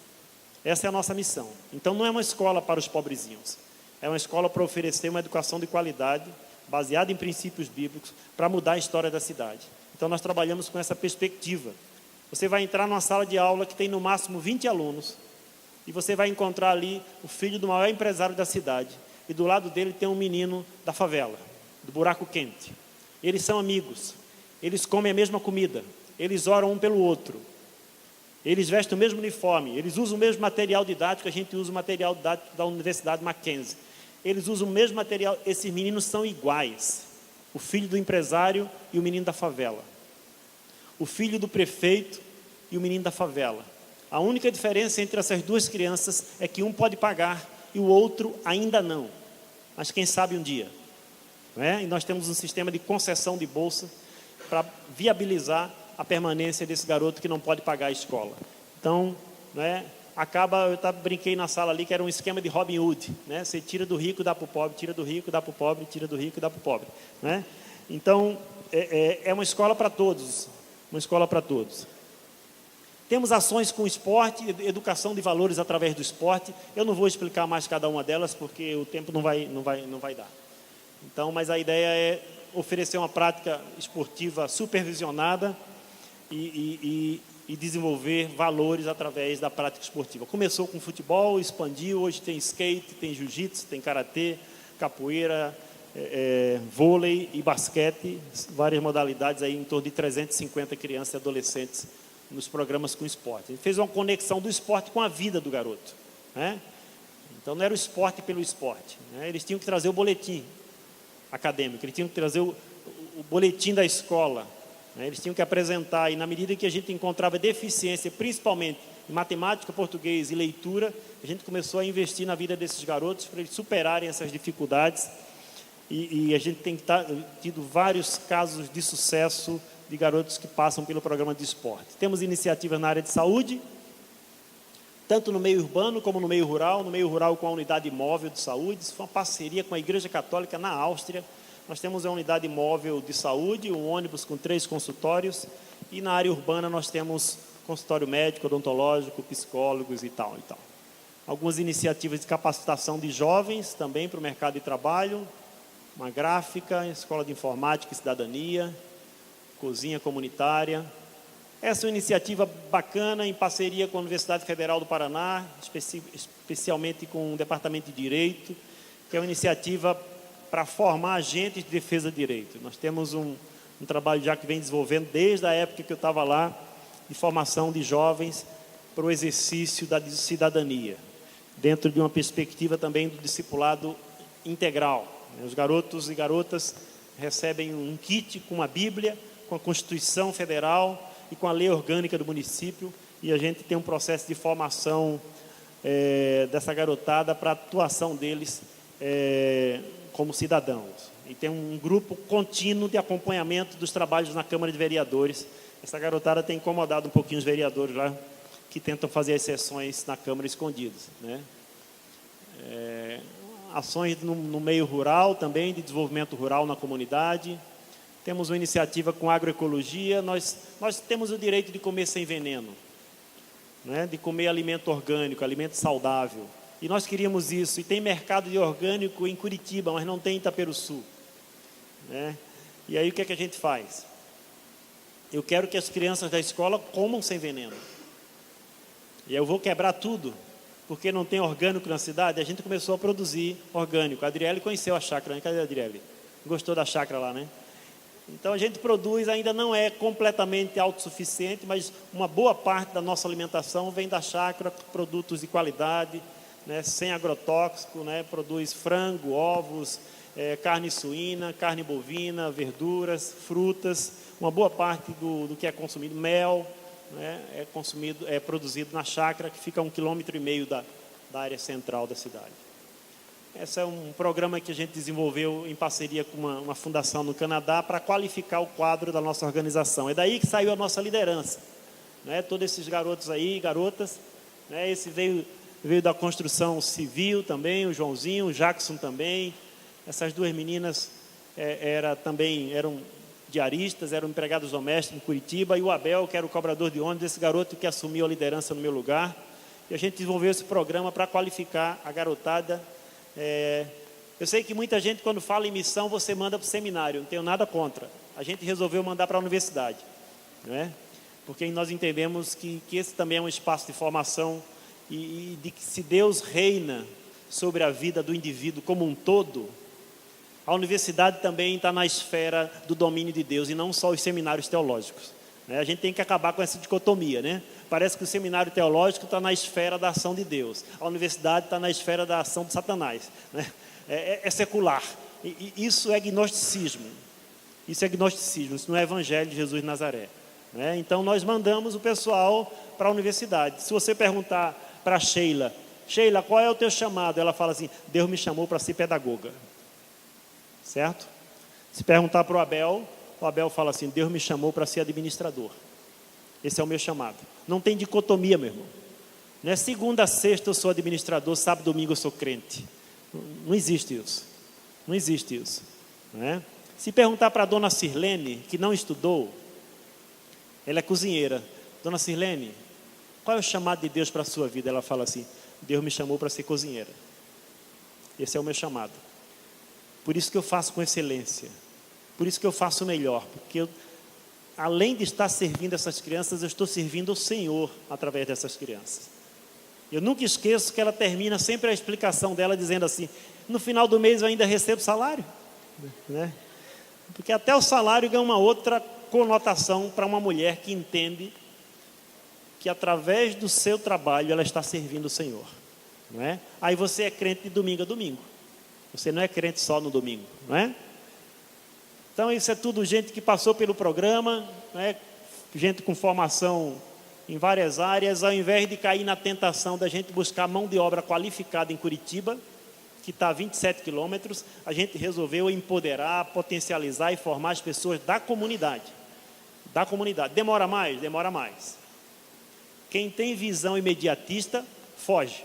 Essa é a nossa missão. Então não é uma escola para os pobrezinhos. É uma escola para oferecer uma educação de qualidade, baseada em princípios bíblicos, para mudar a história da cidade. Então nós trabalhamos com essa perspectiva. Você vai entrar numa sala de aula que tem no máximo 20 alunos, e você vai encontrar ali o filho do maior empresário da cidade, e do lado dele tem um menino da favela, do buraco quente. Eles são amigos, eles comem a mesma comida, eles oram um pelo outro, eles vestem o mesmo uniforme, eles usam o mesmo material didático, a gente usa o material didático da Universidade Mackenzie. Eles usam o mesmo material, esses meninos são iguais. O filho do empresário e o menino da favela. O filho do prefeito e o menino da favela. A única diferença entre essas duas crianças é que um pode pagar e o outro ainda não. mas quem sabe um dia. Não é? E nós temos um sistema de concessão de bolsa para viabilizar a permanência desse garoto que não pode pagar a escola. Então, não é? Eu brinquei na sala ali que era um esquema de Robin Hood, né? Você tira do rico, dá para o pobre, tira do rico, dá para o pobre, tira do rico e dá para o pobre, né? Então, é uma escola para todos, uma escola para todos. Temos ações com esporte, educação de valores através do esporte. Eu não vou explicar mais cada uma delas, porque o tempo não vai dar. Então, mas a ideia é oferecer uma prática esportiva supervisionada e desenvolver valores através da prática esportiva. Começou com futebol, expandiu, hoje tem skate, tem jiu-jitsu, tem karatê, capoeira, vôlei e basquete, várias modalidades, aí em torno de 350 crianças e adolescentes nos programas com esporte. Ele fez uma conexão do esporte com a vida do garoto, né? Então não era o esporte pelo esporte, né? Eles tinham que trazer o boletim acadêmico, eles tinham que trazer o boletim da escola, né? Eles tinham que apresentar, e na medida que a gente encontrava deficiência, principalmente em matemática, português e leitura, a gente começou a investir na vida desses garotos para eles superarem essas dificuldades, e a gente tem tido vários casos de sucesso de garotos que passam pelo programa de esporte. Temos iniciativas na área de saúde, tanto no meio urbano como no meio rural com a unidade móvel de saúde. Isso foi uma parceria com a Igreja Católica na Áustria. Nós temos a unidade móvel de saúde, um ônibus com 3 consultórios, e na área urbana nós temos consultório médico, odontológico, psicólogos e tal. Algumas iniciativas de capacitação de jovens também para o mercado de trabalho, uma gráfica, escola de informática e cidadania, cozinha comunitária. Essa é uma iniciativa bacana em parceria com a Universidade Federal do Paraná, especialmente com o Departamento de Direito, que é uma iniciativa para formar agentes de defesa de direito. Nós temos um trabalho já que vem desenvolvendo desde a época que eu estava lá, de formação de jovens para o exercício da cidadania, dentro de uma perspectiva também do discipulado integral. Os garotos e garotas recebem um kit com uma Bíblia, com a Constituição Federal e com a lei orgânica do município, e a gente tem um processo de formação dessa garotada para a atuação deles como cidadãos. E tem um grupo contínuo de acompanhamento dos trabalhos na Câmara de Vereadores. Essa garotada tem incomodado um pouquinho os vereadores lá, que tentam fazer as sessões na Câmara escondidas, né? Ações no meio rural também, de desenvolvimento rural na comunidade. Temos uma iniciativa com agroecologia. Nós temos o direito de comer sem veneno, né? De comer alimento orgânico, alimento saudável. E nós queríamos isso. E tem mercado de orgânico em Curitiba, mas não tem em Itaperuçu, né? E aí o que é que a gente faz? Eu quero que as crianças da escola comam sem veneno. E eu vou quebrar tudo, porque não tem orgânico na cidade. A gente começou a produzir orgânico. A Adriele conheceu a chácara, né? Cadê a Adriele? Gostou da chácara lá, né? Então a gente produz, ainda não é completamente autossuficiente, mas uma boa parte da nossa alimentação vem da chácara, produtos de qualidade, né? Sem agrotóxico, né? Produz frango, ovos, carne suína, carne bovina, verduras, frutas. Uma boa parte do que é consumido, mel, né? É produzido na chácara, que fica a 1,5 km da área central da cidade. Esse é um programa que a gente desenvolveu em parceria com uma fundação no Canadá para qualificar o quadro da nossa organização. É daí que saiu a nossa liderança, né? Todos esses garotos aí, garotas, né? Esse veio da construção civil também, o Joãozinho, o Jackson também. Essas duas meninas eram diaristas, eram empregados domésticos em Curitiba, e o Abel, que era o cobrador de ônibus, esse garoto que assumiu a liderança no meu lugar. E a gente desenvolveu esse programa para qualificar a garotada. Eu sei que muita gente, quando fala em missão, você manda para o seminário, não tenho nada contra. A gente resolveu mandar para a universidade, né? Porque nós entendemos que esse também é um espaço de formação, e de que se Deus reina sobre a vida do indivíduo como um todo, a universidade também está na esfera do domínio de Deus, e não só os seminários teológicos, né? A gente tem que acabar com essa dicotomia, né? Parece que o seminário teológico está na esfera da ação de Deus, a universidade está na esfera da ação de Satanás, né? É secular, e isso é gnosticismo. Isso não é evangelho de Jesus de Nazaré, né? Então nós mandamos o pessoal para a universidade. Se você perguntar para a Sheila Sheila, qual é o teu chamado? Ela fala assim: Deus me chamou para ser pedagoga. Certo? Se perguntar para o Abel fala assim: Deus me chamou para ser administrador. Esse é o meu chamado. Não tem dicotomia, meu irmão. Não é segunda a sexta eu sou administrador, sábado e domingo eu sou crente. Não existe isso. Não existe isso. Não é? Se perguntar para a dona Sirlene, que não estudou, ela é cozinheira. Dona Sirlene, qual é o chamado de Deus para a sua vida? Ela fala assim: Deus me chamou para ser cozinheira. Esse é o meu chamado. Por isso que eu faço com excelência. Por isso que eu faço melhor. Porque eu, além de estar servindo essas crianças, eu estou servindo o Senhor através dessas crianças. Eu nunca esqueço que ela termina sempre a explicação dela dizendo assim: no final do mês eu ainda recebo salário, né? Porque até o salário ganha uma outra conotação para uma mulher que entende que através do seu trabalho ela está servindo o Senhor, não é? Aí você é crente de domingo a domingo, você não é crente só no domingo, não é? Então isso é tudo gente que passou pelo programa, não é? Gente com formação em várias áreas. Ao invés de cair na tentação da gente buscar mão de obra qualificada em Curitiba, que está a 27 quilômetros, a gente resolveu empoderar, potencializar e formar as pessoas da comunidade. Da comunidade. Demora mais? Demora mais. Quem tem visão imediatista, foge.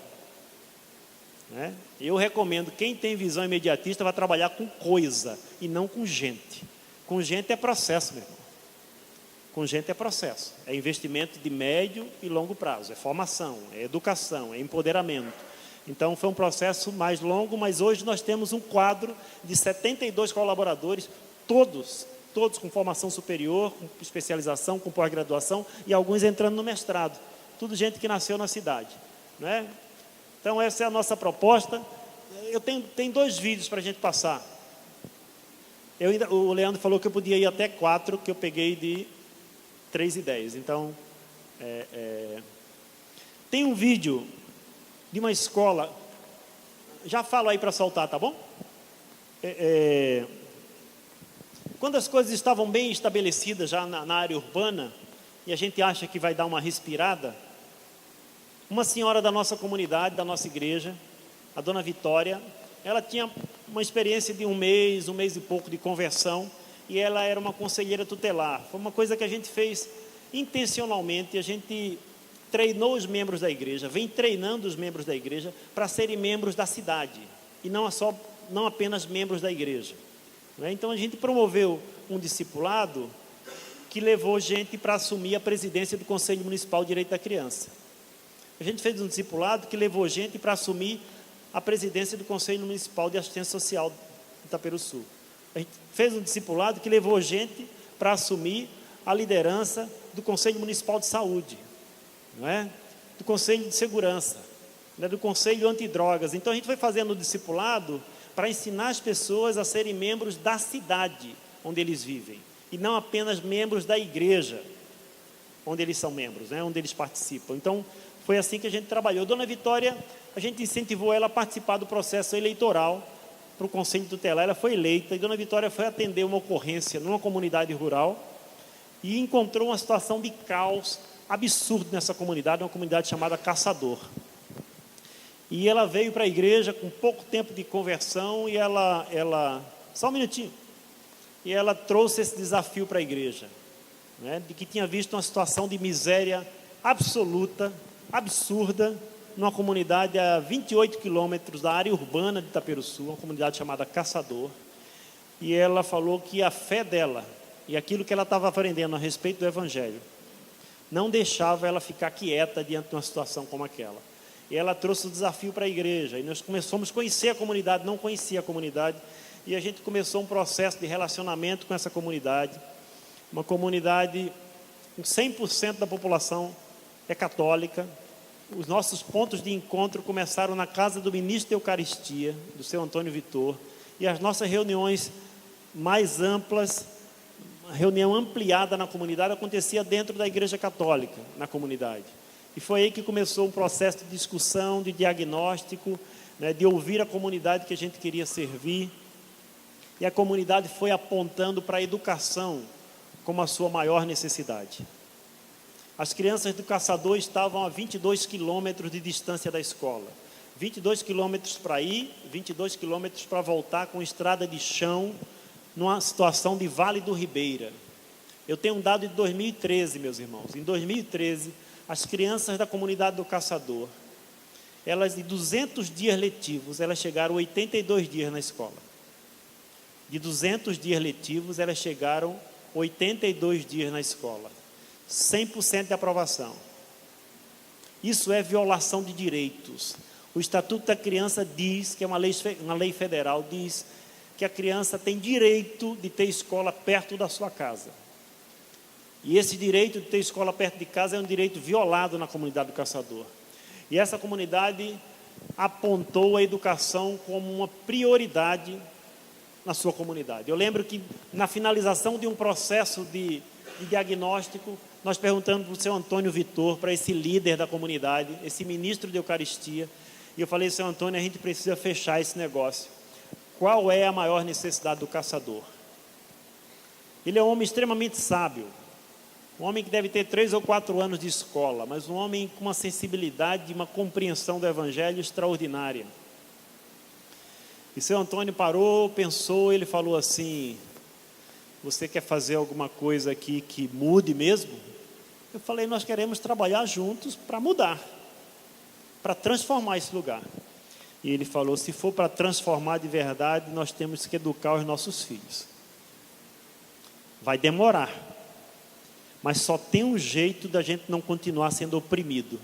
Né? Eu recomendo, quem tem visão imediatista vai trabalhar com coisa e não com gente. Com gente é processo, meu irmão. Com gente é processo, é investimento de médio e longo prazo, é formação, é educação, é empoderamento. Então foi um processo mais longo, mas hoje nós temos um quadro de 72 colaboradores, todos com formação superior, com especialização, com pós-graduação e alguns entrando no mestrado. Tudo gente que nasceu na cidade, né? Então essa é a nossa proposta. Eu tenho 2 vídeos para a gente passar. O Leandro falou que eu podia ir até 4, que eu peguei de 3 ideias. Então, tem um vídeo de uma escola, já falo aí para soltar, tá bom? Quando as coisas estavam bem estabelecidas já na área urbana, e a gente acha que vai dar uma respirada, uma senhora da nossa comunidade, da nossa igreja, a dona Vitória, ela tinha uma experiência de um mês e pouco de conversão, e ela era uma conselheira tutelar. Foi uma coisa que a gente fez intencionalmente. A gente treinou os membros da igreja, vem treinando os membros da igreja para serem membros da cidade, e não apenas membros da igreja. Então a gente promoveu um discipulado que levou gente para assumir a presidência do Conselho Municipal de Direito da Criança. A gente fez um discipulado que levou gente para assumir a presidência do Conselho Municipal de Assistência Social de Itaperuçu. A gente fez um discipulado que levou gente para assumir a liderança do Conselho Municipal de Saúde, não é? Do Conselho de Segurança, né? Do Conselho Antidrogas. Então a gente foi fazendo o discipulado para ensinar as pessoas a serem membros da cidade onde eles vivem, e não apenas membros da igreja onde eles são membros, né? Onde eles participam. Então foi assim que a gente trabalhou. Dona Vitória, a gente incentivou ela a participar do processo eleitoral para o Conselho Tutelar. Ela foi eleita, e Dona Vitória foi atender uma ocorrência numa comunidade rural e encontrou uma situação de caos absurdo nessa comunidade, uma comunidade chamada Caçador. E ela veio para a igreja com pouco tempo de conversão, e ela só um minutinho, e ela trouxe esse desafio para a igreja, né, de que tinha visto uma situação de miséria absoluta, absurda, numa comunidade a 28 quilômetros da área urbana de Itaperuçu, uma comunidade chamada Caçador. E ela falou que a fé dela e aquilo que ela estava aprendendo a respeito do Evangelho não deixava ela ficar quieta diante de uma situação como aquela. E ela trouxe o desafio para a igreja, e nós começamos a conhecer a comunidade, não conhecia a comunidade, e a gente começou um processo de relacionamento com essa comunidade, uma comunidade com 100% da população é católica. Os nossos pontos de encontro começaram na casa do ministro da Eucaristia, do seu Antônio Vitor, e as nossas reuniões mais amplas, a reunião ampliada na comunidade, acontecia dentro da igreja católica, na comunidade. E foi aí que começou um processo de discussão, de diagnóstico, né, de ouvir a comunidade que a gente queria servir. E a comunidade foi apontando para a educação como a sua maior necessidade. As crianças do Caçador estavam a 22 quilômetros de distância da escola. 22 quilômetros para ir, 22 quilômetros para voltar, com estrada de chão, numa situação de Vale do Ribeira. Eu tenho um dado de 2013, meus irmãos. Em 2013, as crianças da comunidade do Caçador, elas de 200 dias letivos, elas chegaram a 82 dias na escola. De 200 dias letivos, elas chegaram 82 dias na escola. 100% de aprovação. Isso é violação de direitos. O Estatuto da Criança diz, que é uma lei federal, diz que a criança tem direito de ter escola perto da sua casa. E esse direito de ter escola perto de casa é um direito violado na comunidade do Caçador. E essa comunidade apontou a educação como uma prioridade na sua comunidade. Eu lembro que na finalização de um processo de diagnóstico, nós perguntamos para o seu Antônio Vitor, para esse líder da comunidade, esse ministro de Eucaristia, e eu falei, seu Antônio, a gente precisa fechar esse negócio. Qual é a maior necessidade do Caçador? Ele é um homem extremamente sábio, um homem que deve ter 3 ou 4 anos de escola, mas um homem com uma sensibilidade e uma compreensão do Evangelho extraordinária. E seu Antônio parou, pensou, ele falou assim, você quer fazer alguma coisa aqui que mude mesmo? Eu falei, nós queremos trabalhar juntos para mudar, para transformar esse lugar. E ele falou, se for para transformar de verdade, nós temos que educar os nossos filhos. Vai demorar, mas só tem um jeito da gente não continuar sendo oprimido,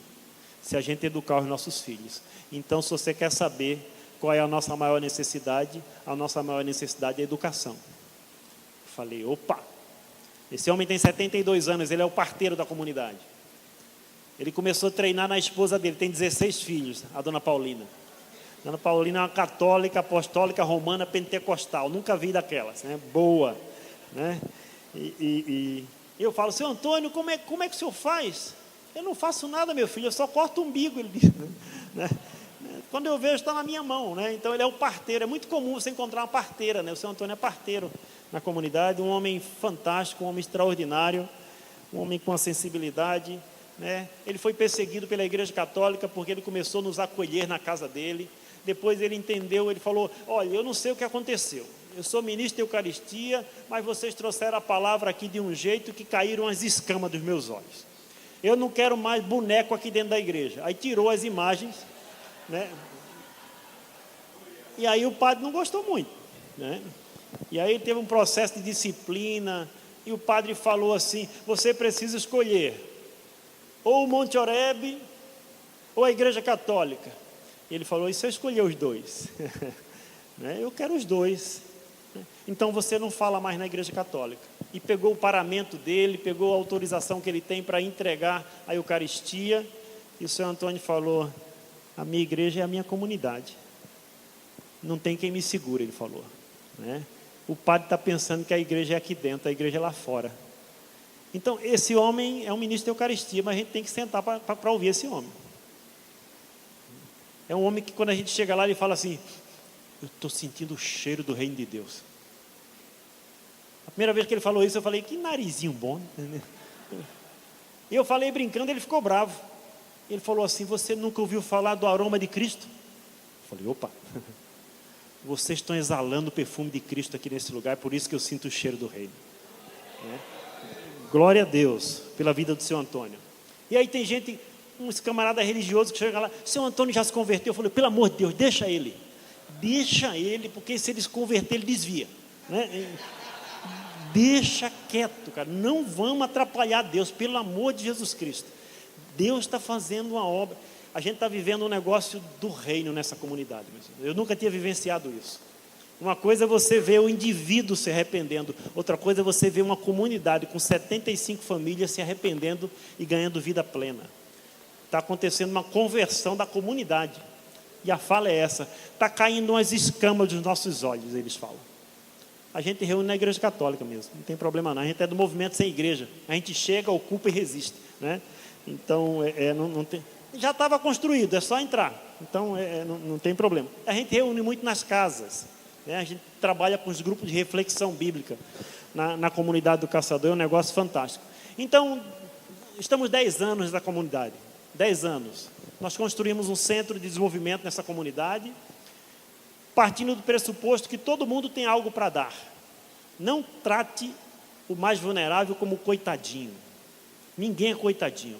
se a gente educar os nossos filhos. Então, se você quer saber qual é a nossa maior necessidade é a educação. Eu falei, opa, esse homem tem 72 anos, ele é o parteiro da comunidade. Ele começou a treinar na esposa dele, tem 16 filhos, a dona Paulina. A dona Paulina é uma católica, apostólica, romana, pentecostal, nunca vi daquelas, né? Boa, né? E eu falo, seu Antônio, como é que o senhor faz? Eu não faço nada, meu filho, eu só corto o umbigo, ele diz, né? Quando eu vejo, está na minha mão, né? Então ele é o parteiro, é muito comum você encontrar uma parteira, né? O seu Antônio é parteiro na comunidade, um homem fantástico, um homem extraordinário, um homem com uma sensibilidade, né? Ele foi perseguido pela Igreja Católica porque ele começou a nos acolher na casa dele. Depois ele entendeu, ele falou, olha, eu não sei o que aconteceu, eu sou ministro de Eucaristia, mas vocês trouxeram a palavra aqui de um jeito que caíram as escamas dos meus olhos. Eu não quero mais boneco aqui dentro da igreja. Aí tirou as imagens, né? E aí o padre não gostou muito, né? E aí teve um processo de disciplina, e o padre falou assim, você precisa escolher ou o Monte Oreb ou a Igreja Católica. E ele falou, e se eu escolher os dois? Né? Eu quero os dois. Então você não fala mais na Igreja Católica. E pegou o paramento dele, pegou a autorização que ele tem para entregar a Eucaristia, e o seu Antônio falou, a minha igreja é a minha comunidade, não tem quem me segure, ele falou, né? O padre está pensando que a igreja é aqui dentro, a igreja é lá fora. Então esse homem é um ministro da Eucaristia, mas a gente tem que sentar para ouvir esse homem. É um homem que quando a gente chega lá, ele fala assim, eu estou sentindo o cheiro do reino de Deus. A primeira vez que ele falou isso, eu falei, que narizinho bom, né? E eu falei brincando, ele ficou bravo. Ele falou assim, você nunca ouviu falar do aroma de Cristo? Eu falei, opa, vocês estão exalando o perfume de Cristo aqui nesse lugar, por isso que eu sinto o cheiro do reino, né? Glória a Deus pela vida do seu Antônio. E aí tem gente, uns camaradas religiosos que chegam lá, seu Antônio já se converteu. Eu falei, pelo amor de Deus, deixa ele, porque se ele se converter, ele desvia, né? Deixa quieto, cara, não vamos atrapalhar Deus, pelo amor de Jesus Cristo. Deus está fazendo uma obra. A gente está vivendo um negócio do reino nessa comunidade. Eu nunca tinha vivenciado isso. Uma coisa é você ver o indivíduo se arrependendo. Outra coisa é você ver uma comunidade com 75 famílias se arrependendo e ganhando vida plena. Está acontecendo uma conversão da comunidade. E a fala é essa. Está caindo umas escamas dos nossos olhos, eles falam. A gente reúne na igreja católica mesmo. Não tem problema não. A gente é do movimento sem igreja. A gente chega, ocupa e resiste, né? Então, não tem, já estava construído, é só entrar. Então, não tem problema. A gente reúne muito nas casas, né? A gente trabalha com os grupos de reflexão bíblica na comunidade do Caçador, é um negócio fantástico. Então, estamos 10 anos da comunidade, 10 anos. nós construímos um centro de desenvolvimento nessa comunidade, partindo do pressuposto que todo mundo tem algo para dar. Não trate o mais vulnerável como coitadinho. Ninguém é coitadinho.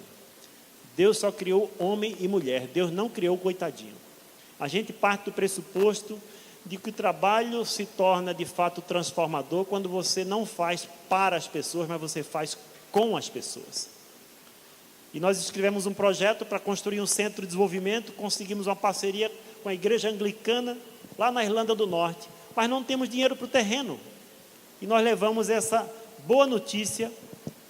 Deus só criou homem e mulher. Deus não criou coitadinho. A gente parte do pressuposto de que o trabalho se torna de fato transformador quando você não faz para as pessoas, mas você faz com as pessoas. E nós escrevemos um projeto para construir um centro de desenvolvimento, conseguimos uma parceria com a igreja anglicana lá na Irlanda do Norte, mas não temos dinheiro para o terreno. E nós levamos essa boa notícia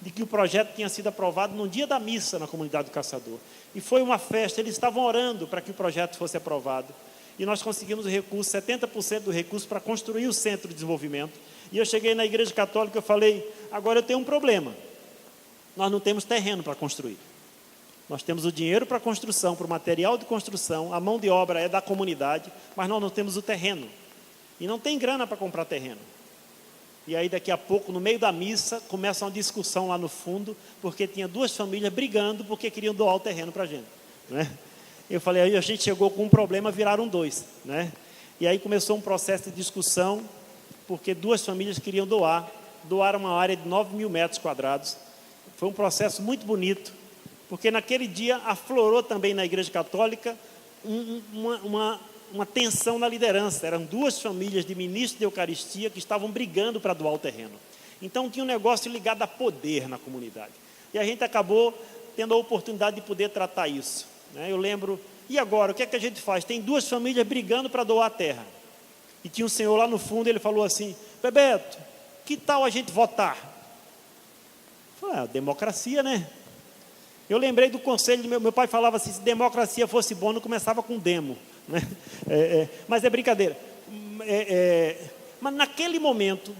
de que o projeto tinha sido aprovado no dia da missa na comunidade do Caçador. E foi uma festa, eles estavam orando para que o projeto fosse aprovado. E nós conseguimos o recurso, 70% do recurso para construir o centro de desenvolvimento. E eu cheguei na igreja católica e falei, agora eu tenho um problema. Nós não temos terreno para construir. Nós temos o dinheiro para a construção, para o material de construção, a mão de obra é da comunidade, mas nós não temos o terreno. E não tem grana para comprar terreno. E aí daqui a pouco, no meio da missa, começa uma discussão lá no fundo, porque tinha duas famílias brigando porque queriam doar o terreno para a gente, né? Eu falei, aí a gente chegou com um problema, viraram dois, né? E aí começou um processo de discussão, porque duas famílias queriam doaram uma área de 9 mil metros quadrados. Foi um processo muito bonito, porque naquele dia aflorou também na igreja católica uma tensão na liderança. Eram duas famílias de ministros de Eucaristia que estavam brigando para doar o terreno. Então tinha um negócio ligado a poder na comunidade. E a gente acabou tendo a oportunidade de poder tratar isso, né? Eu lembro, e agora, o que é que a gente faz? Tem duas famílias brigando para doar a terra. E tinha um senhor lá no fundo, ele falou assim, Bebeto, que tal a gente votar? Eu falei, democracia, né? Eu lembrei do conselho do meu pai falava assim, se democracia fosse bom, não começava com demo, né? Mas é brincadeira. Mas naquele momento,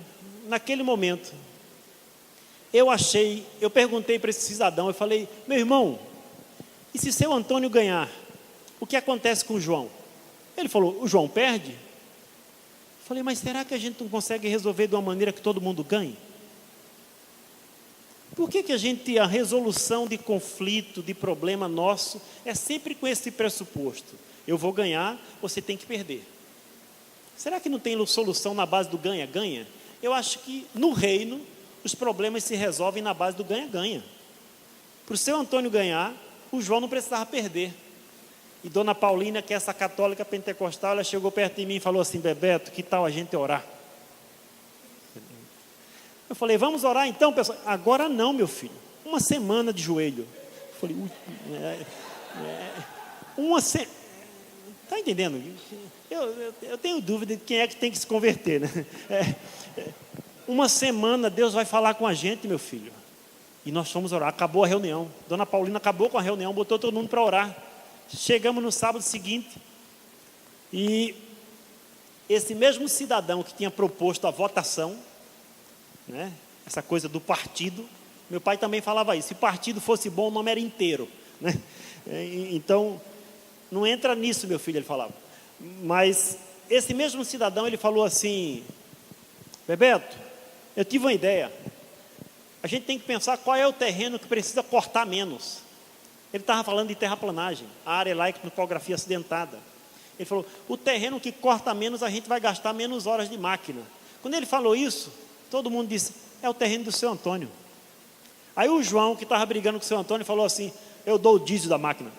eu perguntei para esse cidadão, eu falei, meu irmão, e se seu Antônio ganhar, o que acontece com o João? Ele falou, o João perde? Eu falei, mas será que a gente não consegue resolver de uma maneira que todo mundo ganhe? Por que a resolução de conflito, de problema nosso, é sempre com esse pressuposto? Eu vou ganhar, você tem que perder. Será que não tem solução na base do ganha-ganha? Eu acho que no reino, os problemas se resolvem na base do ganha-ganha. Para o seu Antônio ganhar, o João não precisava perder. E Dona Paulina, que é essa católica pentecostal, ela chegou perto de mim e falou assim, Bebeto, que tal a gente orar? Eu falei, vamos orar então, pessoal? Agora não, meu filho. Uma semana de joelho. Eu falei, está entendendo? Eu tenho dúvida de quem é que tem que se converter, né? Uma semana Deus vai falar com a gente, meu filho. E nós fomos orar. Acabou a reunião. Dona Paulina acabou com a reunião, botou todo mundo para orar. Chegamos no sábado seguinte. E esse mesmo cidadão que tinha proposto a votação, né, essa coisa do partido, meu pai também falava isso, se partido fosse bom, o nome era inteiro, né? Então, não entra nisso, meu filho, ele falava. Mas esse mesmo cidadão, ele falou assim, Bebeto, eu tive uma ideia, a gente tem que pensar qual é o terreno que precisa cortar menos. Ele estava falando de terraplanagem, a área lá é topografia acidentada. Ele falou, o terreno que corta menos, a gente vai gastar menos horas de máquina. Quando ele falou isso, todo mundo disse, é o terreno do seu Antônio. Aí o João, que estava brigando com o seu Antônio, falou assim, eu dou o dízimo da máquina.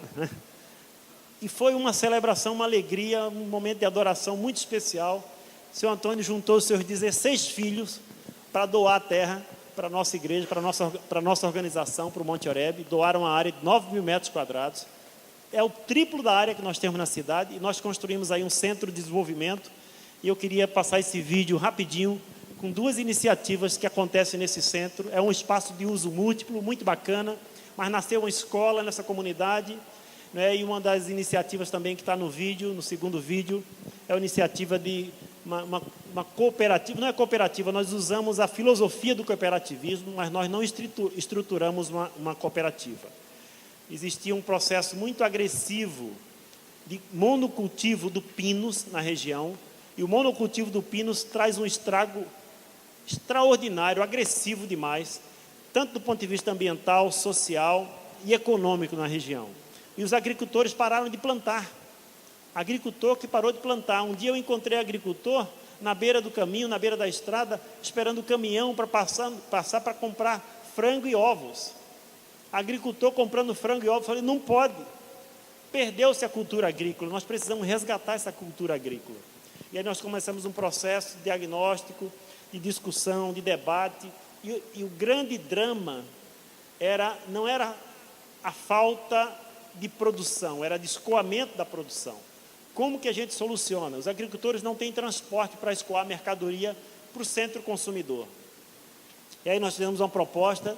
E foi uma celebração, uma alegria, um momento de adoração muito especial. O seu Antônio juntou os seus 16 filhos para doar a terra para a nossa igreja, para a nossa organização, para o Monte Oreb. Doaram uma área de 9 mil metros quadrados. É o triplo da área que nós temos na cidade. E nós construímos aí um centro de desenvolvimento. E eu queria passar esse vídeo rapidinho, com duas iniciativas que acontecem nesse centro. É um espaço de uso múltiplo, muito bacana, mas nasceu uma escola nessa comunidade, né? E uma das iniciativas também que está no vídeo, no segundo vídeo, é a iniciativa de uma cooperativa. Não é cooperativa, nós usamos a filosofia do cooperativismo, mas nós não estruturamos uma cooperativa. Existia um processo muito agressivo de monocultivo do pinus na região, e o monocultivo do pinus traz um estrago extraordinário, agressivo demais, tanto do ponto de vista ambiental, social e econômico na região. e os agricultores pararam de plantar. Agricultor que parou de plantar. Um dia eu encontrei agricultor na beira do caminho, na beira da estrada, esperando o caminhão para passar para comprar frango e ovos. Agricultor comprando frango e ovos. Falei, não pode. Perdeu-se a cultura agrícola, nós precisamos resgatar essa cultura agrícola. E aí nós começamos um processo de diagnóstico, de discussão, de debate, e o grande drama não era a falta de produção, era de escoamento da produção. Como que a gente soluciona? Os agricultores não têm transporte para escoar mercadoria para o centro consumidor. E aí nós fizemos uma proposta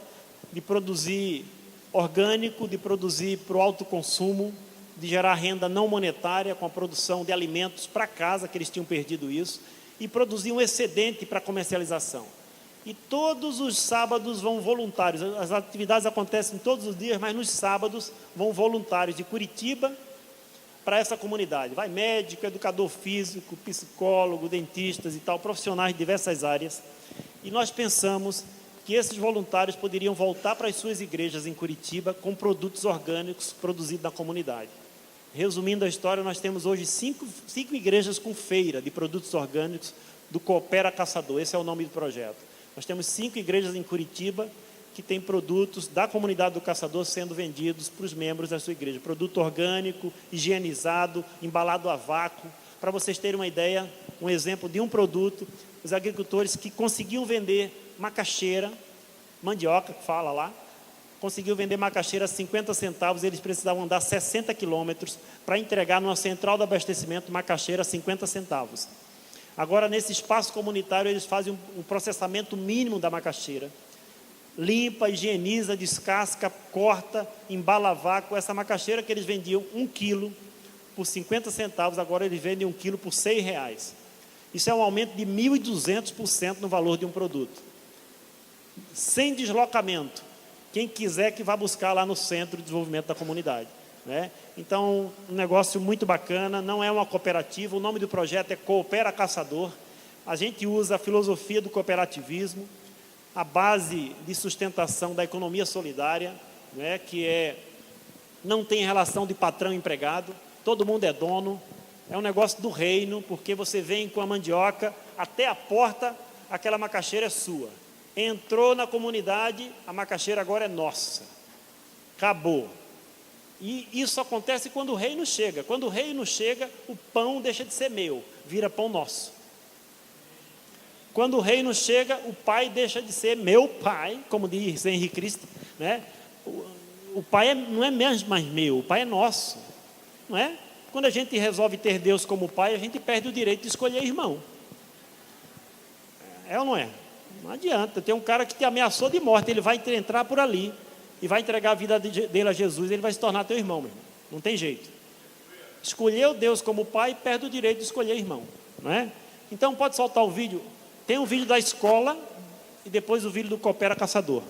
de produzir orgânico, de produzir para o autoconsumo, de gerar renda não monetária com a produção de alimentos para casa, que eles tinham perdido isso, e produzir um excedente para comercialização. E todos os sábados vão voluntários, as atividades acontecem todos os dias, mas nos sábados vão voluntários de Curitiba para essa comunidade. Vai médico, educador físico, psicólogo, dentistas e tal, profissionais de diversas áreas. E nós pensamos que esses voluntários poderiam voltar para as suas igrejas em Curitiba com produtos orgânicos produzidos na comunidade. Resumindo a história, nós temos hoje cinco igrejas com feira de produtos orgânicos do Coopera Caçador. Esse é o nome do projeto. Nós temos 5 igrejas em Curitiba que têm produtos da comunidade do caçador sendo vendidos para os membros da sua igreja. Produto orgânico, higienizado, embalado a vácuo. Para vocês terem uma ideia, um exemplo de um produto, os agricultores que conseguiam vender macaxeira, mandioca, que fala lá, conseguiu vender macaxeira a 50 centavos, eles precisavam andar 60 quilômetros para entregar numa central de abastecimento macaxeira a 50 centavos. Agora, nesse espaço comunitário, eles fazem um processamento mínimo da macaxeira. Limpa, higieniza, descasca, corta, embala a vácuo. Essa macaxeira que eles vendiam 1 quilo por 50 centavos, agora eles vendem 1 quilo por R$6. Isso é um aumento de 1.200% no valor de um produto. Sem deslocamento. Quem quiser que vá buscar lá no Centro de Desenvolvimento da Comunidade, né? Então, um negócio muito bacana, não é uma cooperativa, o nome do projeto é Coopera Caçador. A gente usa a filosofia do cooperativismo, a base de sustentação da economia solidária, né? Que não tem relação de patrão e empregado, todo mundo é dono, é um negócio do reino, porque você vem com a mandioca até a porta, aquela macaxeira é sua. Entrou na comunidade, a macaxeira agora é nossa. Acabou. E isso acontece quando o reino chega. Quando o reino chega, o pão deixa de ser meu, vira pão nosso. Quando o reino chega, o pai deixa de ser meu pai, como diz Henrique Cristo, né? O pai não é mais meu, o pai é nosso, não é? Quando a gente resolve ter Deus como pai, a gente perde o direito de escolher irmão. É ou não é? Não adianta, tem um cara que te ameaçou de morte, ele vai entrar por ali e vai entregar a vida dele a Jesus, ele vai se tornar teu irmão, meu irmão. Não tem jeito. Escolheu Deus como pai, perde o direito de escolher irmão, não é? Então pode soltar o vídeo. Tem um vídeo da escola e depois o vídeo do Coopera Caçador.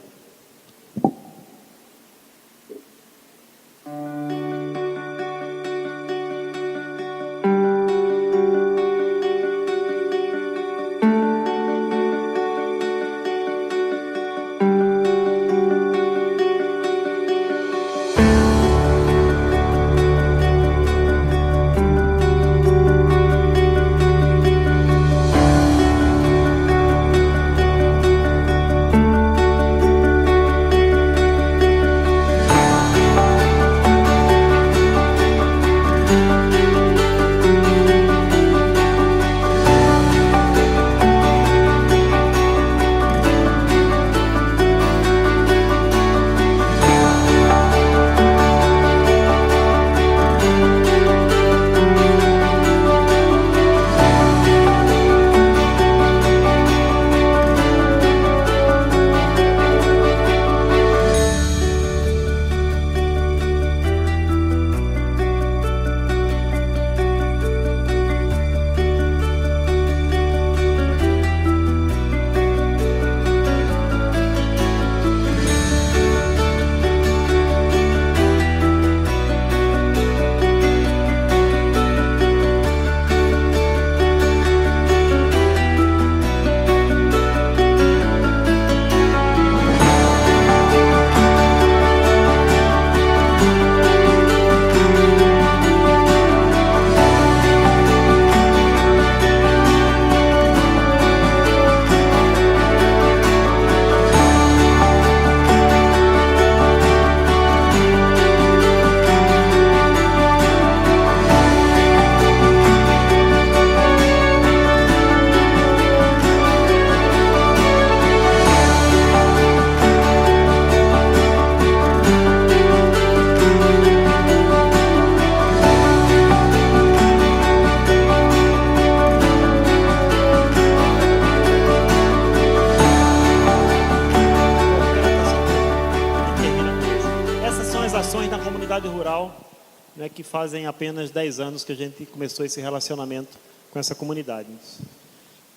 comunidade rural, né, que fazem apenas 10 anos que a gente começou esse relacionamento com essa comunidade.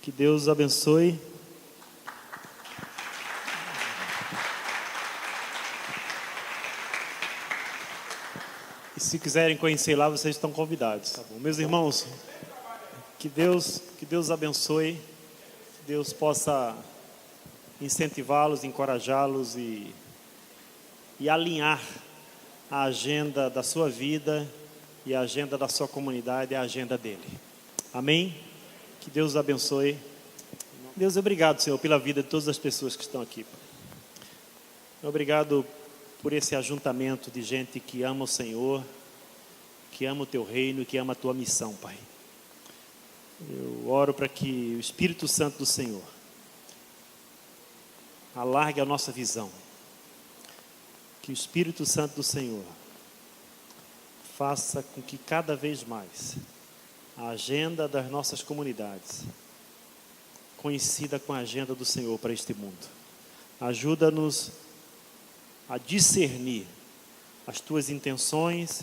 Que Deus abençoe. E se quiserem conhecer lá, vocês estão convidados. Tá bom? Meus irmãos, que Deus abençoe, que Deus possa incentivá-los, encorajá-los e alinhar a agenda da sua vida e a agenda da sua comunidade, a agenda dele. Amém? Que Deus os abençoe. Deus, obrigado, Senhor, pela vida de todas as pessoas que estão aqui. Obrigado por esse ajuntamento de gente que ama o Senhor, que ama o Teu reino e que ama a Tua missão, Pai. Eu oro para que o Espírito Santo do Senhor alargue a nossa visão. Que o Espírito Santo do Senhor faça com que cada vez mais a agenda das nossas comunidades coincida com a agenda do Senhor para este mundo. Ajuda-nos a discernir as Tuas intenções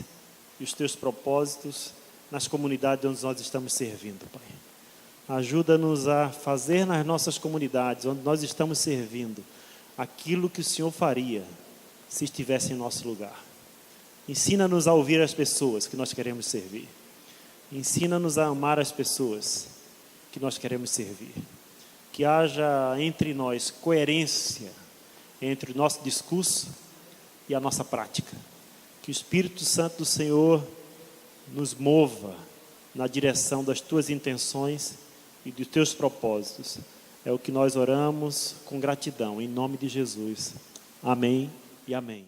e os Teus propósitos nas comunidades onde nós estamos servindo, Pai. Ajuda-nos a fazer nas nossas comunidades, onde nós estamos servindo, aquilo que o Senhor faria se estivesse em nosso lugar. Ensina-nos a ouvir as pessoas que nós queremos servir. Ensina-nos a amar as pessoas que nós queremos servir. Que haja entre nós coerência entre o nosso discurso e a nossa prática. Que o Espírito Santo do Senhor nos mova na direção das Tuas intenções e dos Teus propósitos. É o que nós oramos com gratidão, em nome de Jesus. Amém e amém.